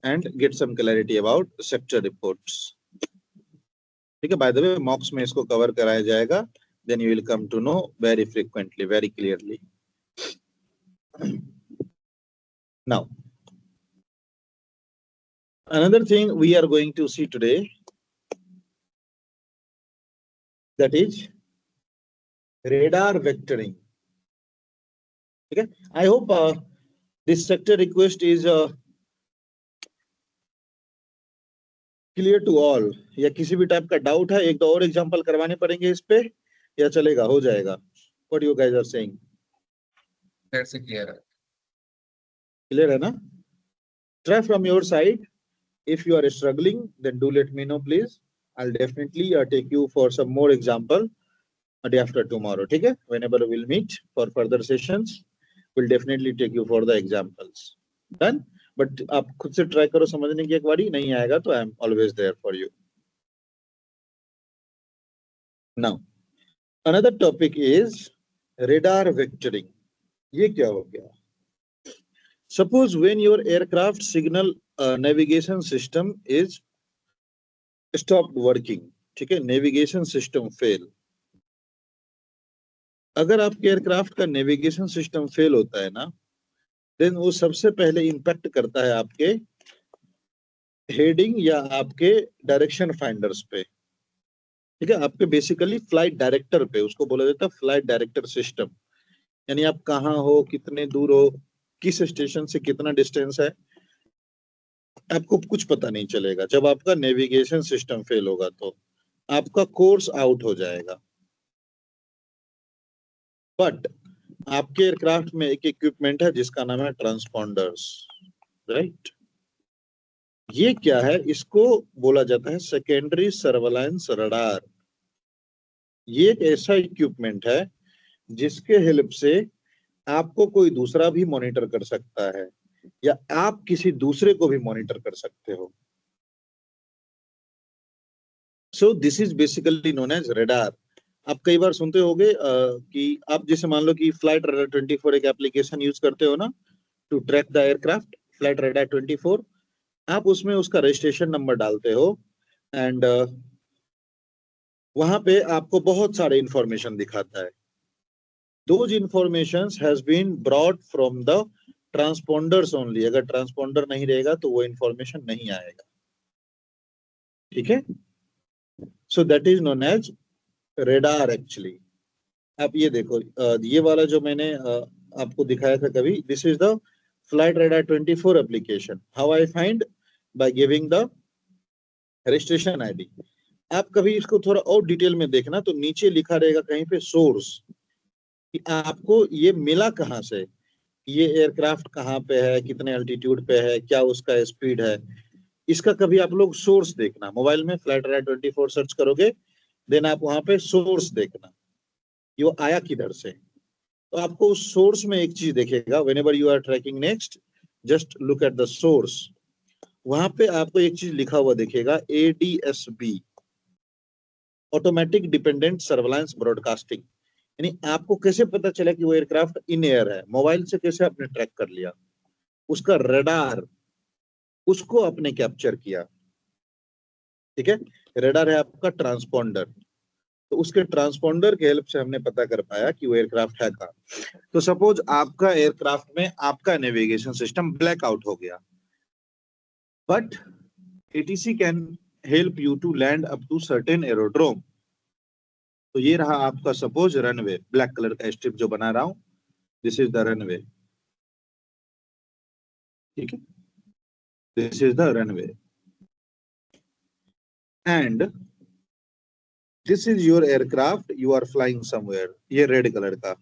and get some clarity about sector reports. ठीक है, by the way mocks में इसको cover कराया जाएगा, then you will come to know very frequently, very clearly. Now, another thing we are going to see today, that is radar vectoring. Okay, I hope this sector request is clear to all. या किसी भी type का doubt है, एक दो और example करवाने पड़ेंगे इस पे या चलेगा, हो जाएगा? What you guys are saying? That's clear है. Clear है ना? Try from your side. If you are struggling, then do let me know, please. I'll definitely take you for some more example a day after tomorrow. ठीक है? Whenever we'll meet for further sessions, we'll definitely take you for the examples. Done? But आप खुद से try करो समझने की, एक बारी नहीं आएगा तो I am always there for you. Now, another topic is radar vectoring. ये क्या हो गया? Suppose when your aircraft signal navigation system is stopped working, ठीक है, navigation system fail. अगर आपके एयरक्राफ्ट का नेविगेशन सिस्टम फेल होता है ना, देन वो सबसे पहले इंपैक्ट करता है आपके हेडिंग या आपके डायरेक्शन फाइंडर्स पे. ठीक है, आपके बेसिकली फ्लाइट डायरेक्टर पे, उसको बोला जाता है फ्लाइट डायरेक्टर सिस्टम. यानी आप कहाँ हो, कितने दूर हो, किस स्टेशन से कितना डिस्टेंस है, आपको कुछ पता नहीं चलेगा. जब आपका नेविगेशन सिस्टम फेल होगा तो आपका कोर्स आउट हो जाएगा. बट आपके एयरक्राफ्ट में एक इक्विपमेंट है जिसका नाम है ट्रांसपॉन्डर्स, राइट? ये क्या है? इसको बोला जाता है सेकेंडरी सर्वेलेंस रडार. ये एक ऐसा इक्विपमेंट है जिसके हेल्प से आपको कोई दूसरा भी मॉनिटर कर सकता है या आप किसी दूसरे को भी मॉनिटर कर सकते हो. So this is basically known as radar. आप कई बार सुनते होंगे कि आप जैसे मान लो कि फ्लाइट रडार 24 एक एप्लीकेशन यूज करते हो ना to track the aircraft, flight radar 24. आप उसमें उसका रजिस्ट्रेशन नंबर डालते हो एंड वहां पे आपको बहुत सारे इंफॉर्मेशन दिखाता है. Those informations has been brought from the transponders only. अगर ट्रांसपॉन्डर नहीं रहेगा तो वो इंफॉर्मेशन नहीं आएगा. ठीक है, so that is known as radar actually. आप ये देखो, ये वाला जो मैंने आपको दिखाया था कभी, this is the flight radar 24 application. How I find? By giving the registration ID. आप कभी इसको थोड़ा और डिटेल में देखना तो नीचे लिखा रहेगा कहीं पे सोर्स, कि आपको ये मिला कहाँ से, ये एयरक्राफ्ट कहाँ पे है, कितने अल्टीट्यूड पे है, क्या उसका स्पीड है. इसका कभी आप लोग सोर्स देखना. मोबाइल में फ्लाइट रडार 24 सर्च करोगे, देन आप वहां पे सोर्स देखना, ये आया किधर से. तो आपको उस सोर्स में एक चीज देखेगा. Whenever you are tracking next, just look at the source. वहां पे आपको एक चीज लिखा हुआ दिखेगा, ADSB, automatic dependent surveillance broadcasting. यानी आपको कैसे पता चला कि वो एयरक्राफ्ट इन एयर है? मोबाइल से कैसे आपने ट्रैक कर लिया? उसका रडार, उसको आपने कैप्चर किया. ठीक है, रडार है आपका ट्रांसपॉन्डर, तो उसके ट्रांसपॉन्डर के हेल्प से हमने पता कर पाया कि वो एयरक्राफ्ट है कहाँ. तो सपोज आपका एयरक्राफ्ट में आपका नेविगेशन सिस्टम ब्लैकआउट हो गया, but ATC can help you to land up to certain aerodrome. तो ये रहा आपका सपोज रनवे, ब्लैक कलर का स्ट्रिप जो बना रहा हूं, दिस इज द रनवे. ठीक है, this is the runway and this is your aircraft, you are flying somewhere. ये रेड कलर का,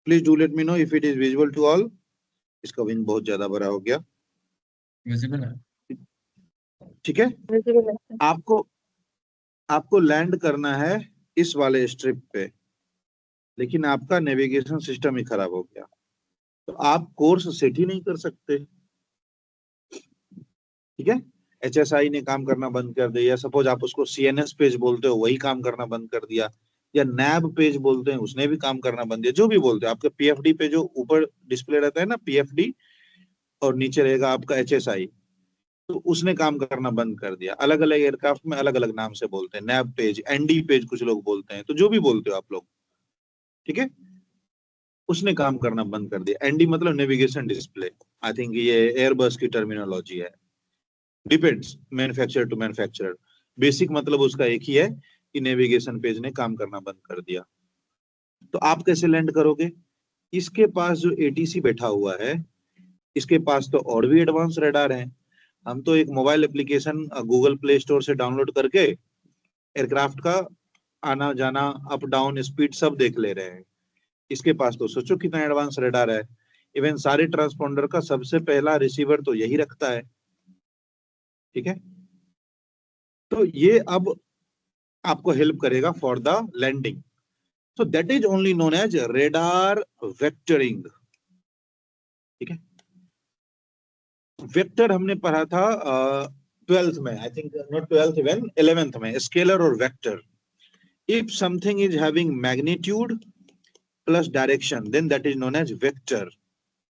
please do let me know if it is visual to all. इसका wing बहुत ज्यादा बड़ा हो गया. विजिबल है. ठीक है, आपको लैंड करना है इस वाले स्ट्रिप पे, लेकिन आपका नेविगेशन सिस्टम ही खराब हो गया, तो आप कोर्स सेट ही नहीं कर सकते. ठीक है, HSI ने काम करना बंद कर दिया, सपोज आप उसको CNS पेज बोलते हो वही काम करना बंद कर दिया, या NAB पेज बोलते हैं उसने भी काम करना बंद किया, जो भी बोलते हो। आपके PFD पे जो ऊपर डिस्प्ले रहता है ना PFD, और नीचे रहेगा आपका HSI, तो उसने काम करना बंद कर दिया। अलग अलग एयरक्राफ्ट में अलग अलग नाम से बोलते हैं, NAB पेज, ND पेज कुछ लोग बोलते हैं, तो जो भी बोलते हो आप लोग, ठीक है, उसने काम करना बंद कर दिया। ND मतलब नेविगेशन डिस्प्ले, आई थिंक ये एयरबस की टर्मिनोलॉजी है, depends manufacturer to manufacturer. Basic मतलब उसका एक ही है कि नेविगेशन पेज ने काम करना बंद कर दिया। तो आप कैसे लैंड करोगे? इसके पास जो ATC बैठा हुआ है, इसके पास तो और भी एडवांस रडार है। हम तो एक mobile application Google play store से डाउनलोड करके एयरक्राफ्ट का आना जाना, अप डाउन स्पीड सब देख ले रहे हैं। इसके पास तो सोचो कितना एडवांस रडार है। इवन सारे ट्रांसपोंडर का सबसे पहला रिसीवर तो यही रखता है, ठीक है। तो ये अब आपको हेल्प करेगा for the landing. So that is only known as radar vectoring, ठीक है। वेक्टर हमने पढ़ा था 12th में, I think not 12th, even 11th में, स्केलर और vector. If something is having magnitude plus direction, then that is known as vector,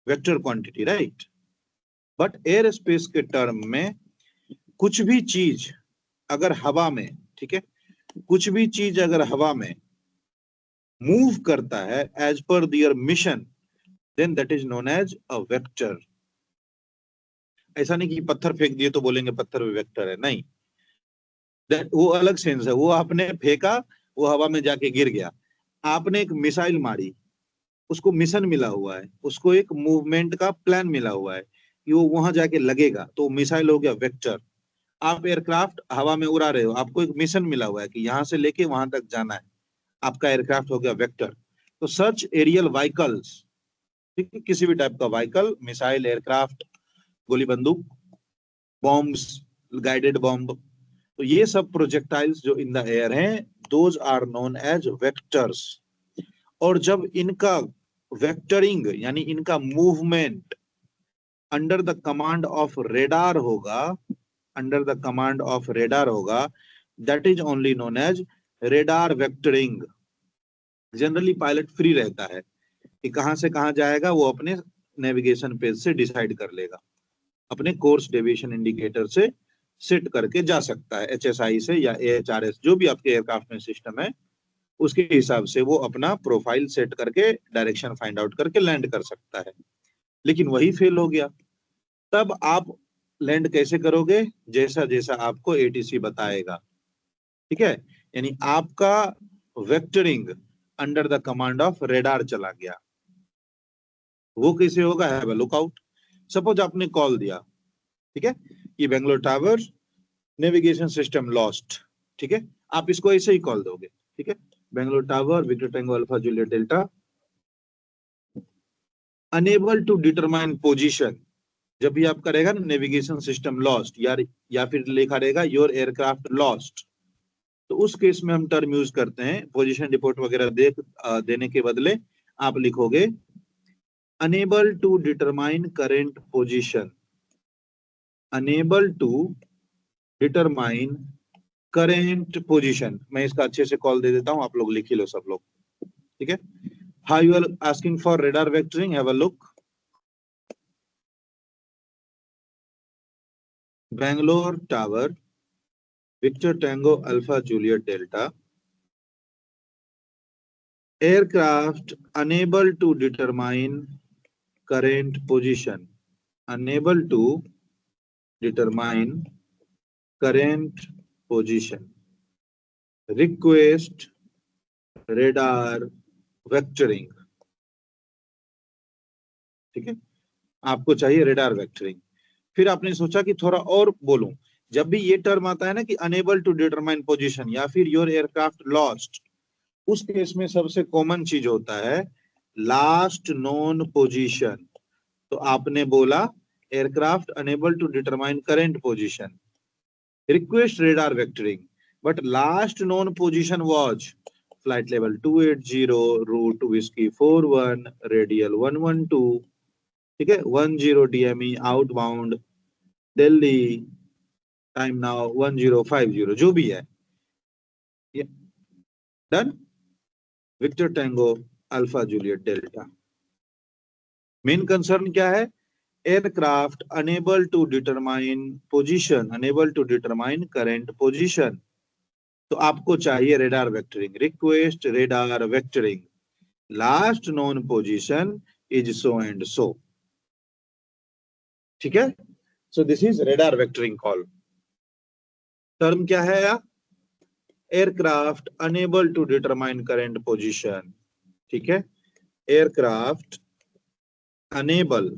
vector quantity, right. But air space के term में कुछ भी चीज अगर हवा में, ठीक है, कुछ भी चीज अगर हवा में मूव करता है as per their mission, then that is known as a vector. ऐसा नहीं कि पत्थर फेंक दिए तो बोलेंगे पत्थर भी वेक्टर है, नहीं, वो अलग सेंस है। वो आपने फेंका, वो हवा में जाके गिर गया। आपने एक मिसाइल मारी, उसको मिशन मिला हुआ है, उसको एक मूवमेंट का प्लान मिला हुआ है कि वो वहां जाके लगेगा, तो मिसाइल हो गया वेक्टर। आप एयरक्राफ्ट हवा में उड़ा रहे हो, आपको एक मिशन मिला हुआ है कि यहाँ से लेके वहां तक जाना है, आपका एयरक्राफ्ट हो गया वेक्टर। तो सर्च एरियल व्हीकल्स, ठीक है, किसी भी टाइप का व्हीकल, मिसाइल, एयरक्राफ्ट, गोली बंदूक, बॉम्ब्स, गाइडेड बॉम्ब, तो ये सब प्रोजेक्टाइल्स जो इन द एयर हैं, those are known as vectors. और जब इनका वेक्टरिंग यानी इनका movement under the command of radar होगा, under the command of radar होगा, that is only known as radar vectoring. Generally pilot free रहता है कि कहां से कहां जाएगा, वो अपने नेविगेशन पेज से डिसाइड कर लेगा, अपने कोर्स डेविएशन इंडिकेटर से सेट करके जा सकता है, HSI से या AHRS, जो भी आपके एयरक्राफ्ट में सिस्टम है उसके हिसाब से वो अपना प्रोफाइल सेट करके डायरेक्शन फाइंड आउट करके लैंड कर सकता है। लेकिन वही फेल हो गया, तब आप लैंड कैसे करोगे? जैसा जैसा आपको ATC बताएगा, ठीक है। यानी आपका vectoring under the command of radar चला गया, वो कैसे होगा? Have a look out. Suppose आपने कॉल दिया, ठीक है, कि Bangalore tower navigation system lost, ठीक है, आप इसको ऐसे ही कॉल दोगे, ठीक है, Bangalore tower Victor tango alpha Juliet delta unable to determine position. जब भी आपका रहेगा ना नेविगेशन सिस्टम लॉस्ट, या फिर लिखा रहेगा योर एयरक्राफ्ट लॉस्ट, तो उस केस में हम टर्म यूज करते हैं, पोजीशन रिपोर्ट वगैरह देने के बदले आप लिखोगे unable to determine current position, unable to determine current position. मैं इसका अच्छे से कॉल दे देता हूं, आप लोग लिख ही लो सब लोग, ठीक है। How you are asking for radar vectoring, have a look. Bangalore Tower, Victor Tango Alpha Juliet Delta, aircraft unable to determine current position, unable to determine current position, request radar vectoring, ठीक है, आपको चाहिए radar vectoring. फिर आपने सोचा कि थोड़ा और बोलूं, जब भी ये टर्म आता है ना कि अनेबल टू डिटरमाइन पोजीशन या फिर योर एयरक्राफ्ट लॉस्ट, उस केस में सबसे कॉमन चीज होता है लास्ट नोन पोजीशन। तो आपने बोला aircraft unable to determine current position, request radar vectoring, but last known position was flight level 280, route whiskey 41, radial 112, ठीक है, 10 DME outbound Delhi, time now 1050, जो भी है, done. Victor tango alpha Juliet delta. Main concern क्या है? Aircraft unable to determine position, unable to determine current position. तो आपको चाहिए radar vectoring, request radar vectoring, last known position is so and so. ठीक है, so this is radar vectoring call. Term क्या है यार? Aircraft unable to determine current position. ठीक है, aircraft unable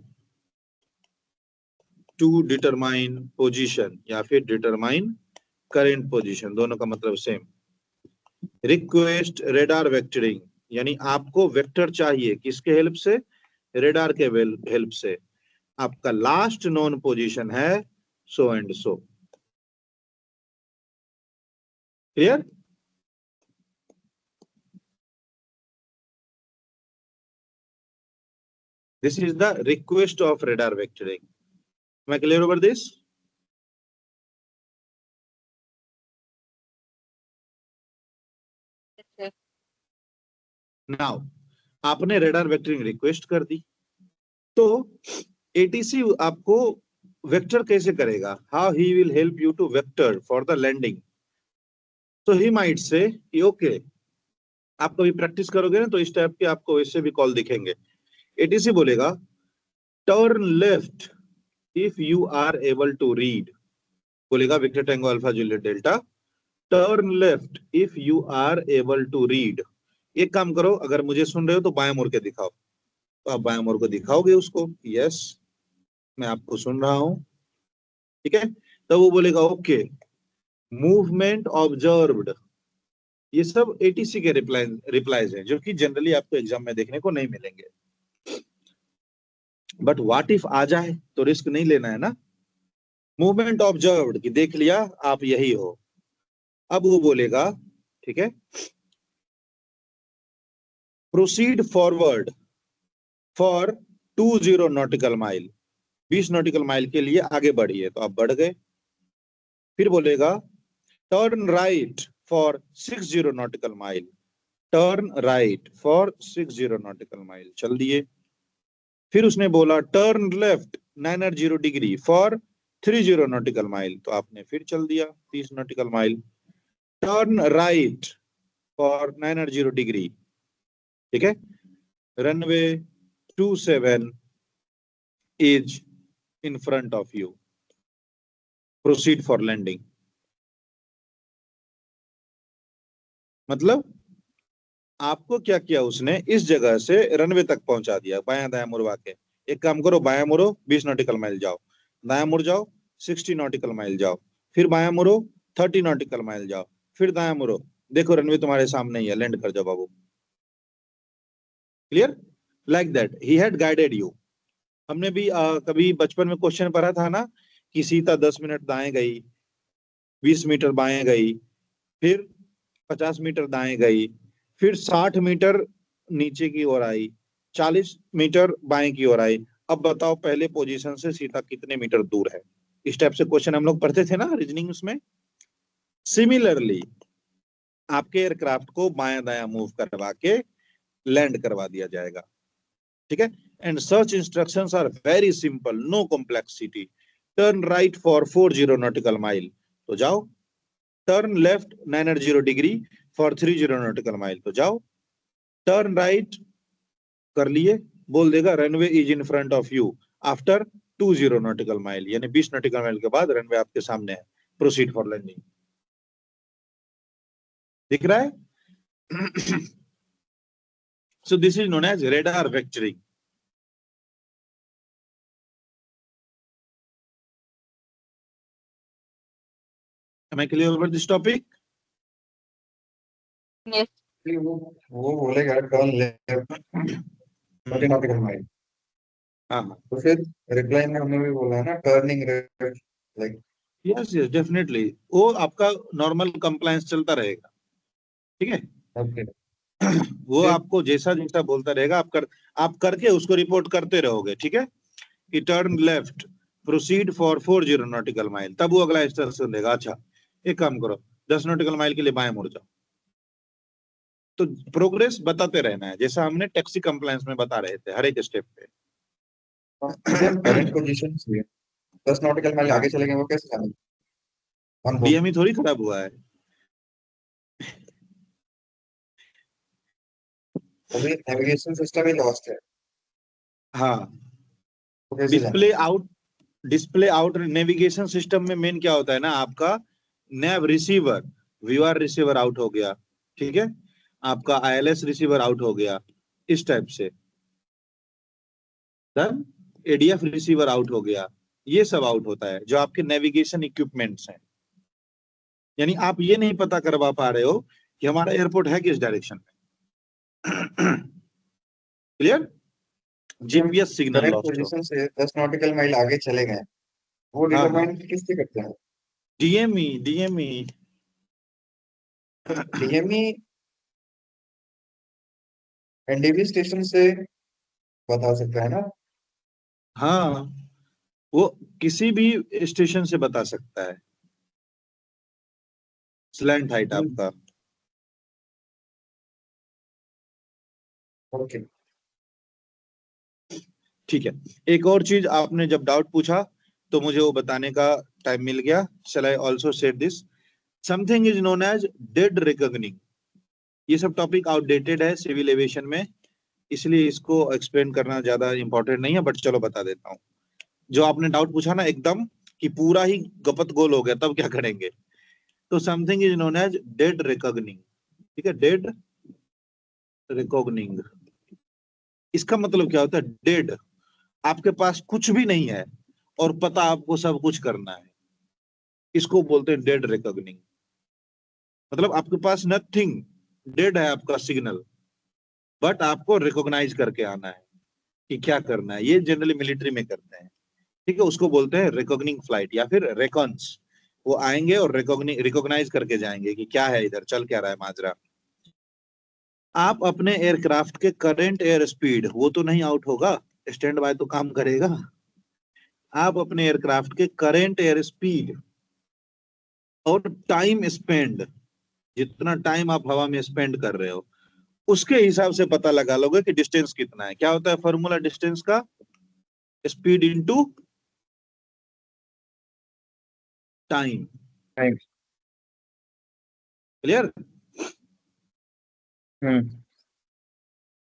to determine position या फिर डिटरमाइन करंट पोजीशन, दोनों का मतलब सेम। रिक्वेस्ट रेडार वेक्टरिंग, यानी आपको वेक्टर चाहिए किसके हेल्प से? रेडार के हेल्प से। आपका लास्ट नोन पोजीशन है सो and so. Clear? This is the request of radar vectoring. Am I clear over this? Now, आपने radar vectoring request कर दी, तो ATC आपको वेक्टर कैसे करेगा? How he will help you to vector for the landing. So he might say कि okay, आप कभी practice करोगे ना तो इस टाइप के आपको वैसे भी कॉल दिखेंगे। ATC बोलेगा turn left if you are able to read, बोलेगा Victor tango alpha Juliet Delta, turn left if you are able to read. एक काम करो, अगर मुझे सुन रहे हो तो बाएं मुड़ के दिखाओ। तो आप बाएं मुड़ को दिखाओगे उसको, यस मैं आपको सुन रहा हूं, ठीक है। तो वो बोलेगा ओके, मूवमेंट ऑब्जर्व्ड। ये सब एटीसी के रिप्लाईज हैं जो कि जनरली आपको एग्जाम में देखने को नहीं मिलेंगे। बट व्हाट इफ आ जाए तो रिस्क नहीं लेना है ना। मूवमेंट ऑब्जर्व्ड कि देख लिया आप यही हो। अब वो बोलेगा ठीक है, proceed forward for 20 nautical mile, 20 nautical mile के लिए आगे बढ़िए। तो आप बढ़ गए। फिर बोलेगा turn right for 60 nautical mile, turn right for 60 nautical mile, चल दिए। फिर उसने बोला turn left 90 degree for 30 nautical mile, तो आपने फिर चल दिया 30 nautical mile. Turn right for 90 degree, ठीक है। Runway 27 is in front of you, proceed for landing. मतलब आपको क्या किया उसने, इस जगह से रनवे तक पहुंचा दिया बायां दायां मुड़वा के। एक काम करो, बायां मुड़ो 20 नॉटिकल माइल जाओ, दायां मुड़ जाओ 60 नॉटिकल माइल जाओ, फिर बायां मुड़ो 30 नॉटिकल माइल जाओ, फिर दायां मुड़ो, देखो रनवे तुम्हारे सामने ही है, लैंड कर जाओ बाबू। Clear? Like that he had guided you. हमने भी कभी बचपन में क्वेश्चन पढ़ा था ना कि सीता 10 मिनट दाएं गई, 20 मीटर बाएं गई, फिर 50 मीटर दाएं गई, फिर 60 मीटर नीचे की ओर आई, 40 मीटर बाएं की ओर आई। अब बताओ पहले पोजीशन से सीता कितने मीटर दूर है। इस टाइप से क्वेश्चन हम लोग पढ़ते थे ना रीजनिंग उसमें। सिमिलरली आपके एयरक्राफ्ट को बायां दायां मूव करवा के लैंड करवा दिया जाएगा, ठीक है। And such instructions are very simple, no complexity. Turn right for 40 nautical mile, तो जाओ। Turn left 90 degree for 30 nautical mile, तो जाओ। टर्न राइट कर लिए, बोल देगा runway is in front of you after 20 nautical mile, यानी 20 नॉटिकल माइल के बाद रनवे आपके सामने है, प्रोसीड फॉर लैंडिंग। दिख रहा है? So this is known as radar vectoring. Am I clear over this topic? Yes. वो बोलेगा टर्न लेफ्ट 30 नॉटिकल माइल, हाँ, तो फिर रिप्लाई में हमने भी बोला है ना turning left, like yes yes definitely, वो आपका नॉर्मल कंप्लायंस चलता रहेगा, ठीक है। ओके। वो आपको जैसा जैसा बोलता रहेगा आप करके उसको रिपोर्ट करते रहोगे, ठीक है। कि turn left proceed for 40 nautical mile, तब वो अगला इंस्ट्रक्शन देगा, अच्छा एक काम करो 10 नॉटिकल माइल के लिए बाएं मुड़ जाओ। तो प्रोग्रेस बताते रहना है, जैसा हमने टैक्सी कंप्लायंस में बता रहे थे हर एक स्टेप पे। करंट पोजीशन से 10 नॉटिकल माइल हाँ, आगे चलेंगे, वो कैसे जानेंगे? ऑन बोर्ड डीएमई थोड़ी खराब हुआ है। अभी नेविगेशन सिस्टम ही लॉस्ट है, हाँ, तो कैसे डिस्प्ले जानेंगे? Out, display out navigation system में मेन क्या होता है ना, आपका नेव रिसीवर, वीआर रिसीवर आउट हो गया, ठीक है, आपका आईएलएस रिसीवर आउट हो गया, इस टाइप से, देन एडीएफ रिसीवर आउट हो गया, ये सब आउट होता है जो आपके नेविगेशन इक्विपमेंट्स हैं। यानी आप ये नहीं पता करवा पा रहे हो कि हमारा एयरपोर्ट है किस डायरेक्शन में। Clear? GPS signal current lost हो। पोजीशन से 10 नॉटिकल माइल आगे चले गए, वो हाँ हाँ, डिटरमाइन किससे करते हैं? DME, DME DME NDV station से बता सकता है ना? हाँ, वो किसी भी स्टेशन से बता सकता है, स्लैंट हाइट आपका। ओके, ठीक है, एक और चीज आपने जब डाउट पूछा तो मुझे वो बताने का टाइम मिल गया। Shall I also said this, something is known as dead reckoning. ये सब टॉपिक आउटडेटेड है सिविल एविएशन में, इसलिए इसको एक्सप्लेन करना ज्यादा इंपॉर्टेंट नहीं है, बट चलो बता देता हूँ। जो आपने डाउट पूछा ना एकदम कि पूरा ही गपत गोल हो गया, तब क्या करेंगे, तो something is known as dead reckoning. ठीक है, डेड रिकॉग्निंग, इसका मतलब क्या होता है, डेड, आपके पास कुछ भी नहीं है और पता आपको सब कुछ करना है, इसको बोलते हैं डेड रिकॉग्निंग। मतलब आपके पास नथिंग, डेड है आपका सिग्नल, बट आपको रिकॉग्नाइज करके आना है कि क्या करना है। ये जनरली मिलिट्री में करते हैं, ठीक है, उसको बोलते हैं रिकॉग्निंग फ्लाइट या फिर रेकॉन्स। वो आएंगे और रिकॉग्नाइज करके जाएंगे कि क्या है इधर, चल क्या रहा है माजरा। आप अपने एयरक्राफ्ट के करंट एयर स्पीड, वो तो नहीं आउट होगा, स्टैंड बाय तो काम करेगा। आप अपने एयरक्राफ्ट के करंट एयर स्पीड और टाइम स्पेंड, जितना टाइम आप हवा में स्पेंड कर रहे हो, उसके हिसाब से पता लगा लोगे कि डिस्टेंस कितना है। क्या होता है फॉर्मूला डिस्टेंस का, speed into time. Thanks. Clear?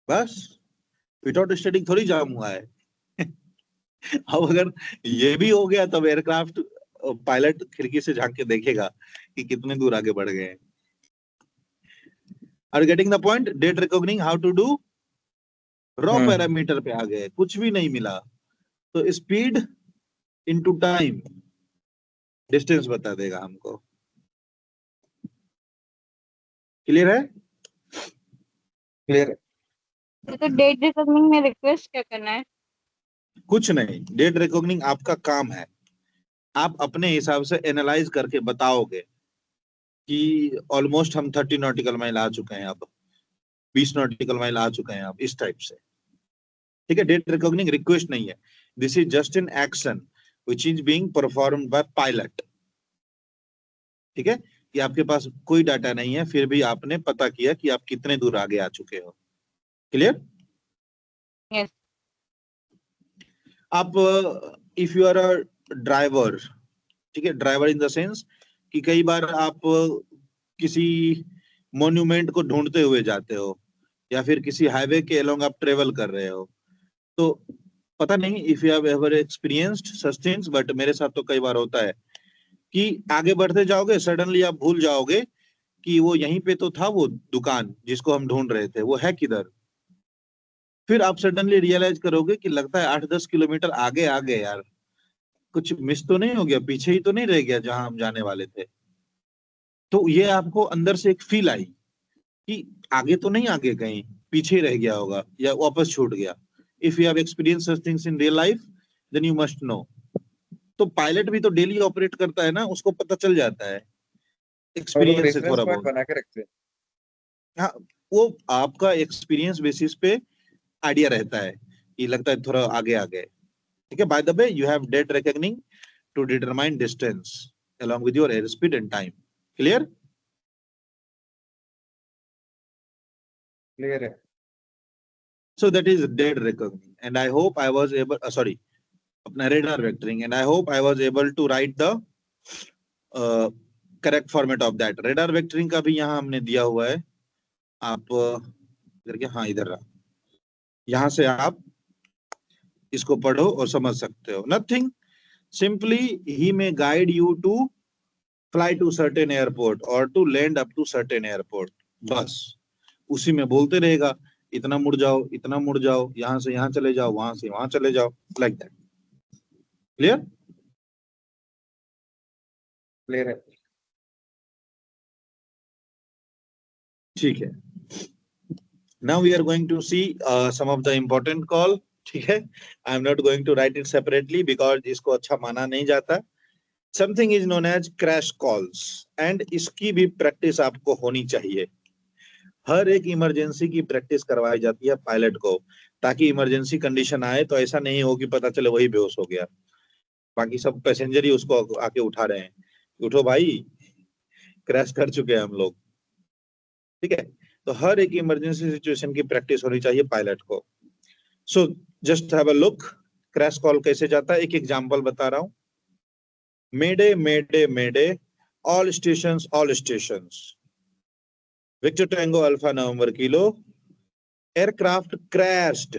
बस, विदाउट स्टडिंग थोड़ी जाम हुआ है। अब अगर ये भी हो गया तब एयरक्राफ्ट पायलट खिड़की से झांक के देखेगा कि कितने दूर आगे बढ़ गए हैं। Are getting the point? Dead reckoning how to do, raw parameter पे आ गए, कुछ भी नहीं मिला तो स्पीड इनटू टाइम डिस्टेंस बता देगा हमको। क्लियर है? क्लियर। तो डेट रिकॉग्निंग में रिक्वेस्ट क्या करना है? कुछ नहीं, डेट रिकॉग्निंग आपका काम है, आप अपने हिसाब से एनालाइज करके बताओगे कि ऑलमोस्ट हम 30 नॉटिकल माइल आ चुके हैं, अब 20 नॉटिकल माइल आ चुके हैं, अब इस टाइप से। ठीक है, डेट रिकॉग्निंग रिक्वेस्ट नहीं है, this is just an action which is being performed by pilot. ठीक है, कि आपके पास कोई डाटा नहीं है, फिर भी आपने पता किया कि आप कितने दूर आगे आ चुके हो। क्लियर? यस। आप if you are a driver, ठीक है, ड्राइवर इन द सेंस कि कई बार आप किसी मॉन्यूमेंट को ढूंढते हुए जाते हो या फिर किसी हाईवे के अलोंग आप ट्रेवल कर रहे हो, तो पता नहीं if you have ever experienced such things, but मेरे साथ तो कई बार होता है कि आगे बढ़ते जाओगे, सडनली आप भूल जाओगे कि वो यहीं पे तो था, वो दुकान जिसको हम ढूंढ रहे थे वो है किधर। फिर आप सडनली रियलाइज करोगे कि लगता है 8-10 किलोमीटर आगे आ गए यार, कुछ मिस तो नहीं हो गया, पीछे ही तो नहीं रह गया जहां हम जाने वाले थे। तो ये आपको अंदर से एक फील आई कि आगे तो नहीं, आगे कहीं पीछे ही रह गया होगा या वापस छूट गया। If you have experience such things in real life then you must know. तो पायलट भी तो डेली ऑपरेट करता है ना, उसको पता चल जाता है और लोग एक्सपीरियंस से रेफरेंस थोड़ा पॉइंट बहुत। बना के रखते हैं। हाँ, वो आपका एक्सपीरियंस बेसिस पे आइडिया रहता है कि लगता है थोड़ा आगे आ गए। ठीक है, by the way you have dead reckoning to determine distance along with your airspeed and time. Clear? Clear है। So that is dead reckoning, and I hope I was able. Sorry, अपना radar vectoring, and I hope I was able to write the correct format of that. Radar vectoring का भी यहाँ हमने दिया हुआ है, आप करके, हाँ इधर रहा, यहाँ से आप इसको पढ़ो और समझ सकते हो. Nothing, simply he may guide you to fly to certain airport or to land up to certain airport. बस उसी में बोलते रहेगा, इतना मुड़ जाओ, इतना मुड़ जाओ, यहाँ से यहाँ चले जाओ, वहां से वहां चले जाओ, like that. Clear? क्लियर है। ठीक है. Now we are going to see some of the important call. ठीक है, I am not going to write it separately because इसको अच्छा माना नहीं जाता. Something is known as crash calls, and इसकी भी प्रैक्टिस आपको होनी चाहिए. हर एक इमरजेंसी की प्रैक्टिस करवाई जाती है पायलट को, ताकि इमरजेंसी कंडीशन आए तो ऐसा नहीं हो कि पता चले वही बेहोश हो गया, बाकी सब पैसेंजर ही उसको आके उठा रहे हैं, उठो भाई क्रैश कर चुके हैं हम लोग. ठीक है, तो हर एक इमरजेंसी सिचुएशन की प्रैक्टिस होनी चाहिए पायलट को. So just have a look, crash call कैसे जाता है, एक एग्जांपल बता रहा हूं. Mayday mayday mayday, all stations, Victor Tango Alpha November Kilo, aircraft crashed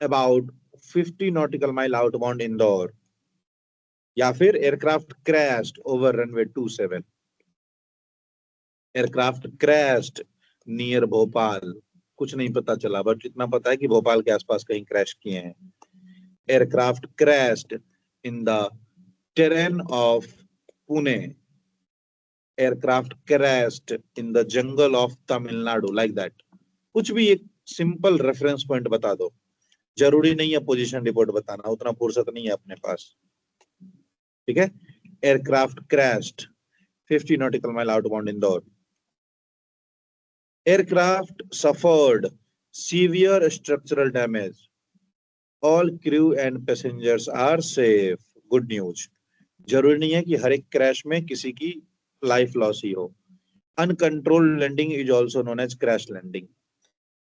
about 50 nautical mile outbound Indore, या फिर aircraft crashed over runway 27, aircraft crashed near Bhopal, कुछ नहीं पता चला, बट इतना पता है कि भोपाल के आसपास कहीं क्रैश किए हैं. Aircraft crashed in the terrain of Pune, aircraft crashed in the jungle of Tamil Nadu, like that. कुछ भी एक सिंपल रेफरेंस पॉइंट बता दो, जरूरी नहीं है पोजीशन रिपोर्ट बताना, उतना फुर्सत नहीं है अपने पास. ठीक है, aircraft crashed 50 nautical mile outbound Indore. Aircraft suffered severe structural damage, all crew and passengers are safe. Good news, जरूरी नहीं है कि हर एक क्रैश में किसी की लाइफ लॉस ही हो. Uncontrolled landing is also known as crash landing.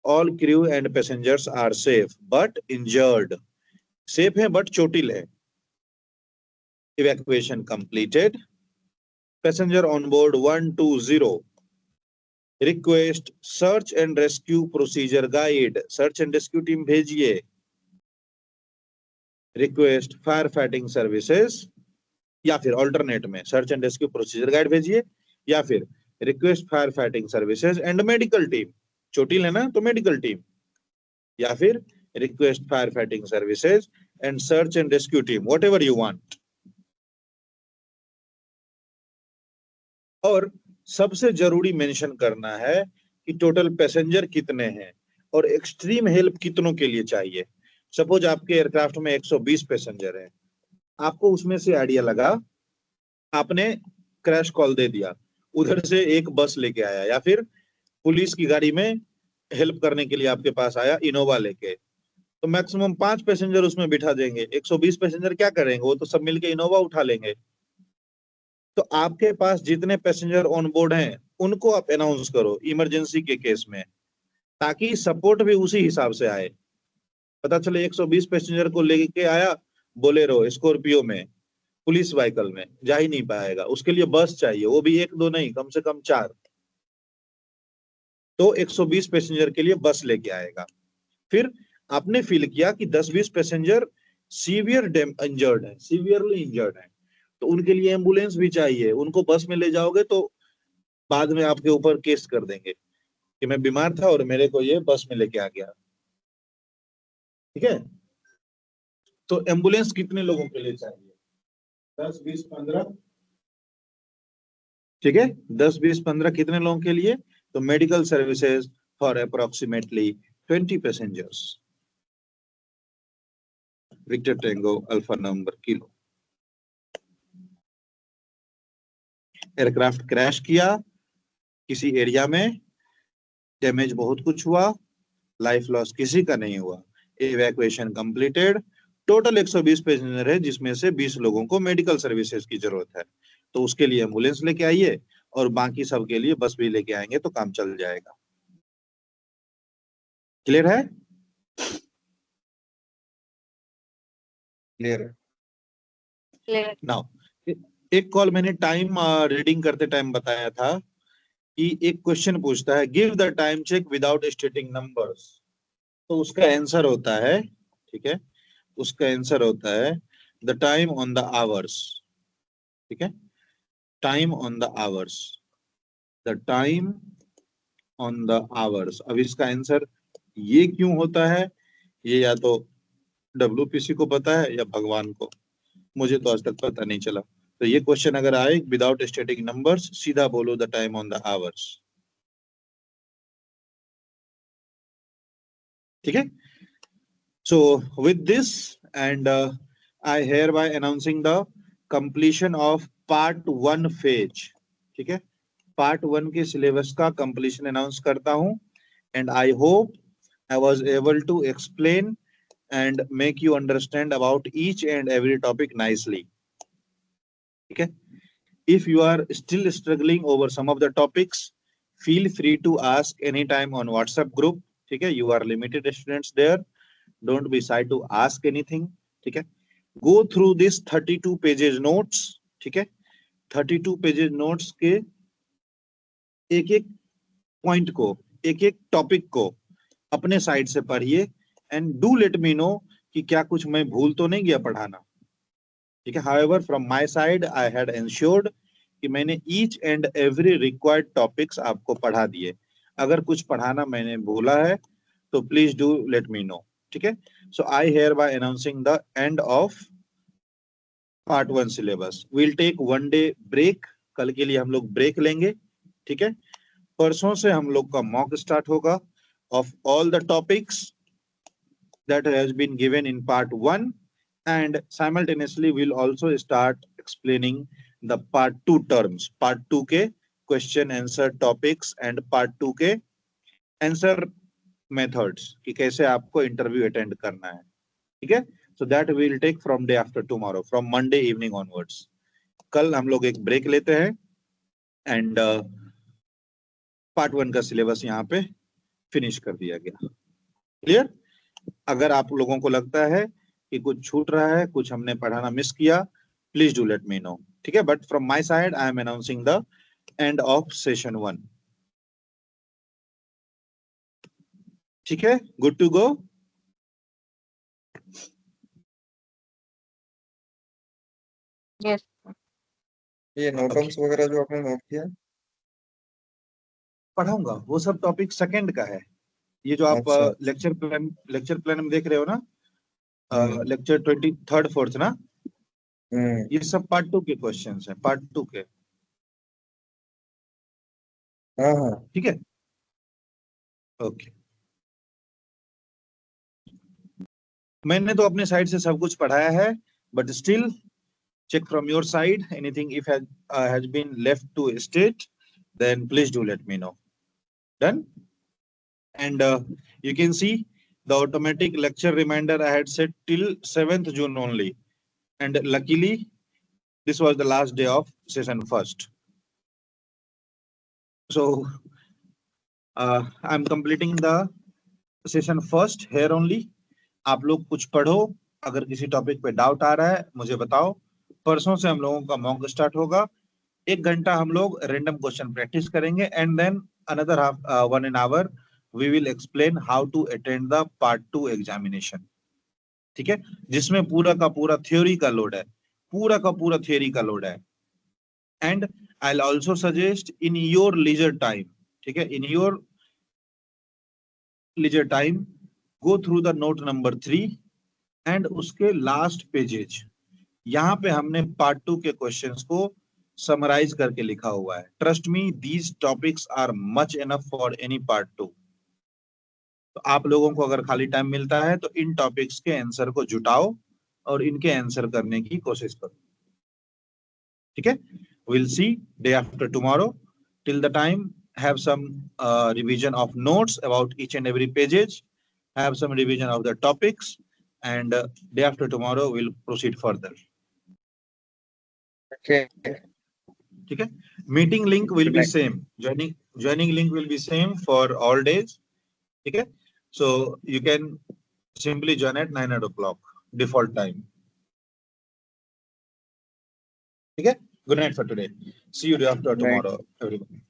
All crew and passengers are safe but injured. Safe है but चोटिल है. Evacuation completed. Passenger on board 120. Request search and rescue procedure guide. Search and rescue team भेजिए. Request firefighting services, या फिर alternate में search and rescue procedure guide भेजिए, या फिर request firefighting services and medical team. चोटिल है ना तो मेडिकल टीम, या फिर request fire fighting services and search and rescue team, what ever you want. और सबसे जरूरी मेंशन करना है कि टोटल पैसेंजर कितने हैं और एक्सट्रीम हेल्प कितनों के लिए चाहिए. सपोज आपके एयरक्राफ्ट में 120 पैसेंजर हैं, आपको उसमें से आइडिया लगा, आपने क्रैश कॉल दे दिया, उधर से एक बस लेके आया, या फिर पुलिस की गाड़ी में हेल्प करने के लिए आपके पास आया इनोवा लेके, तो मैक्सिमम 5 पैसेंजर उसमें बिठा देंगे. 120 पैसेंजर क्या करेंगे, वो तो सब मिलके इनोवा उठा लेंगे. तो आपके पास जितने पैसेंजर ऑन बोर्ड हैं उनको आप अनाउंस करो इमरजेंसी के केस में, ताकि सपोर्ट भी उसी हिसाब से आए. पता चले 120 पैसेंजर को लेके आया बोलेरो स्कॉर्पियो में, पुलिस व्हीकल में जा ही नहीं पाएगा, उसके लिए बस चाहिए, वो भी 1-2 नहीं, कम से कम 4. तो 120 पैसेंजर के लिए बस लेके आएगा. फिर आपने फील किया कि 10-20 पैसेंजर सीवियरली इंजर्ड हैं, तो उनके लिए एम्बुलेंस भी चाहिए. उनको बस में ले जाओगे तो बाद में आपके ऊपर केस कर देंगे कि मैं बीमार था और मेरे को ये बस में लेके आ गया. ठीक है, तो एम्बुलेंस कितने लोगों के लिए चाहिए, 10, 20, 15. ठीक है, 10, 20, 15 कितने लोगों के लिए, तो medical services for approximately 20 passengers. Victor tango alpha number kilo. Aircraft crash किया किसी एरिया में, डैमेज बहुत कुछ हुआ, लाइफ लॉस किसी का नहीं हुआ. इवैक्यूएशन कंप्लीटेड, टोटल 120 पैसेंजर है, जिसमें से 20 लोगों को मेडिकल सर्विसेज की जरूरत है, तो उसके लिए एम्बुलेंस लेके आइए और बाकी सब के लिए बस भी लेके आएंगे तो काम चल जाएगा। क्लियर है? क्लियर है। क्लियर। नाउ एक कॉल मैंने टाइम रीडिंग करते टाइम बताया था कि एक क्वेश्चन पूछता है give the time check without stating numbers, तो उसका आंसर होता है, ठीक है, उसका आंसर होता है the time on the hours, ठीक है, time on the hours, the time on the hours. अब इसका आंसर ये क्यों होता है, ये या तो WPC को पता है या भगवान को, मुझे तो आज तक पता नहीं चला। तो ये क्वेश्चन अगर आए विदाउट स्टेटिंग नंबर्स, सीधा बोलो the time on the hours, ठीक है। So with this and I hereby announcing the completion of part 1 phase, ठीक है, पार्ट 1 के सिलेबस का कंप्लीशन अनाउंस करता हूं and I hope I was able to explain and make you understand about each and every topic nicely, ठीक है। If you are still struggling over some of the topics, feel free to ask anytime on WhatsApp group, ठीक है, you are limited students there, don't be shy to ask anything, ठीक है। Go through this 32 pages notes, ठीक है, 32 pages notes के एक एक point को, एक एक टॉपिक को अपने साइड से पढ़िए and do let me no कि क्या कुछ मैं भूल तो नहीं गया पढ़ाना, ठीक है। However from my side I had ensured कि मैंने each and every required topics आपको पढ़ा दिए। अगर कुछ पढ़ाना मैंने भूला है तो please do let me know, ठीक है। So I hereby announcing the end of part 1 syllabus. Will take 1 day break, कल के लिए हम लोग ब्रेक लेंगे, ठीक है। परसों से हम लोग का मॉक स्टार्ट होगा of all the topics that has been given in part 1 and simultaneously we'll also start explaining the part 2 terms, part 2 के question answer topics and part 2 के answer methods कि कैसे आपको इंटरव्यू अटेंड करना है, ठीक है। so that we will take from day after tomorrow, from Monday evening onwards। कल हम लोग एक ब्रेक लेते हैं एंड पार्ट 1 का सिलेबस यहाँ पे फिनिश कर दिया गया। क्लियर? अगर आप लोगों को लगता है कि कुछ छूट रहा है, कुछ हमने पढ़ाना मिस किया, please do let me know, ठीक है। But from my side I am announcing the end of session 1, ठीक है। Good to go. यस। ये नोटम्स वगैरह जो आपने नोट किया पढ़ाऊंगा वो सब टॉपिक सेकंड का है। ये जो आप अच्छा। लेक्चर प्लान में देख रहे हो ना, हम्म लेक्चर 23rd 4th ना, हम्म ये सब पार्ट 2 के क्वेश्चंस हैं, पार्ट 2 के, हाँ हाँ ठीक है। ओके, मैंने तो अपने साइड से सब कुछ पढ़ाया है, but still check from your side anything if has been left to state, then please do let me know. Done? And you can see the automatic lecture reminder I had set till 7th June only, and luckily this was the last day of session first, so I'm completing the session first here only। आप लोग कुछ पढ़ो, अगर किसी topic पे doubt आ रहा है मुझे बताओ। परसों से हम लोगों का मॉक स्टार्ट होगा, 1 घंटा हम लोग रैंडम क्वेश्चन प्रैक्टिस करेंगे and then another 1 hour we will explain how to attend the part 2 examination, ठीक है, जिसमें पूरा का पूरा थ्योरी का लोड है, पूरा का पूरा थ्योरी का लोड है। And I will also suggest in your leisure time, ठीक है, in your leisure time go through the note number 3 and उसके लास्ट पेजेज, यहाँ पे हमने पार्ट 2 के क्वेश्चंस को समराइज करके लिखा हुआ है। Trust me, these topics are much enough for any part 2। तो आप लोगों को अगर खाली टाइम मिलता है तो इन टॉपिक्स के आंसर को जुटाओ और इनके आंसर करने की कोशिश करो, ठीक है। Will see day after tomorrow. Till the time have some revision of notes about each and every pages, have some revision of the topics and day after tomorrow we'll proceed further. Okay. Okay. Meeting link will Good be night. same. Joining link will be same for all days. Okay. So you can simply join at 9 o'clock default time. Okay. Good night for today. See you day after Good night. tomorrow, everyone.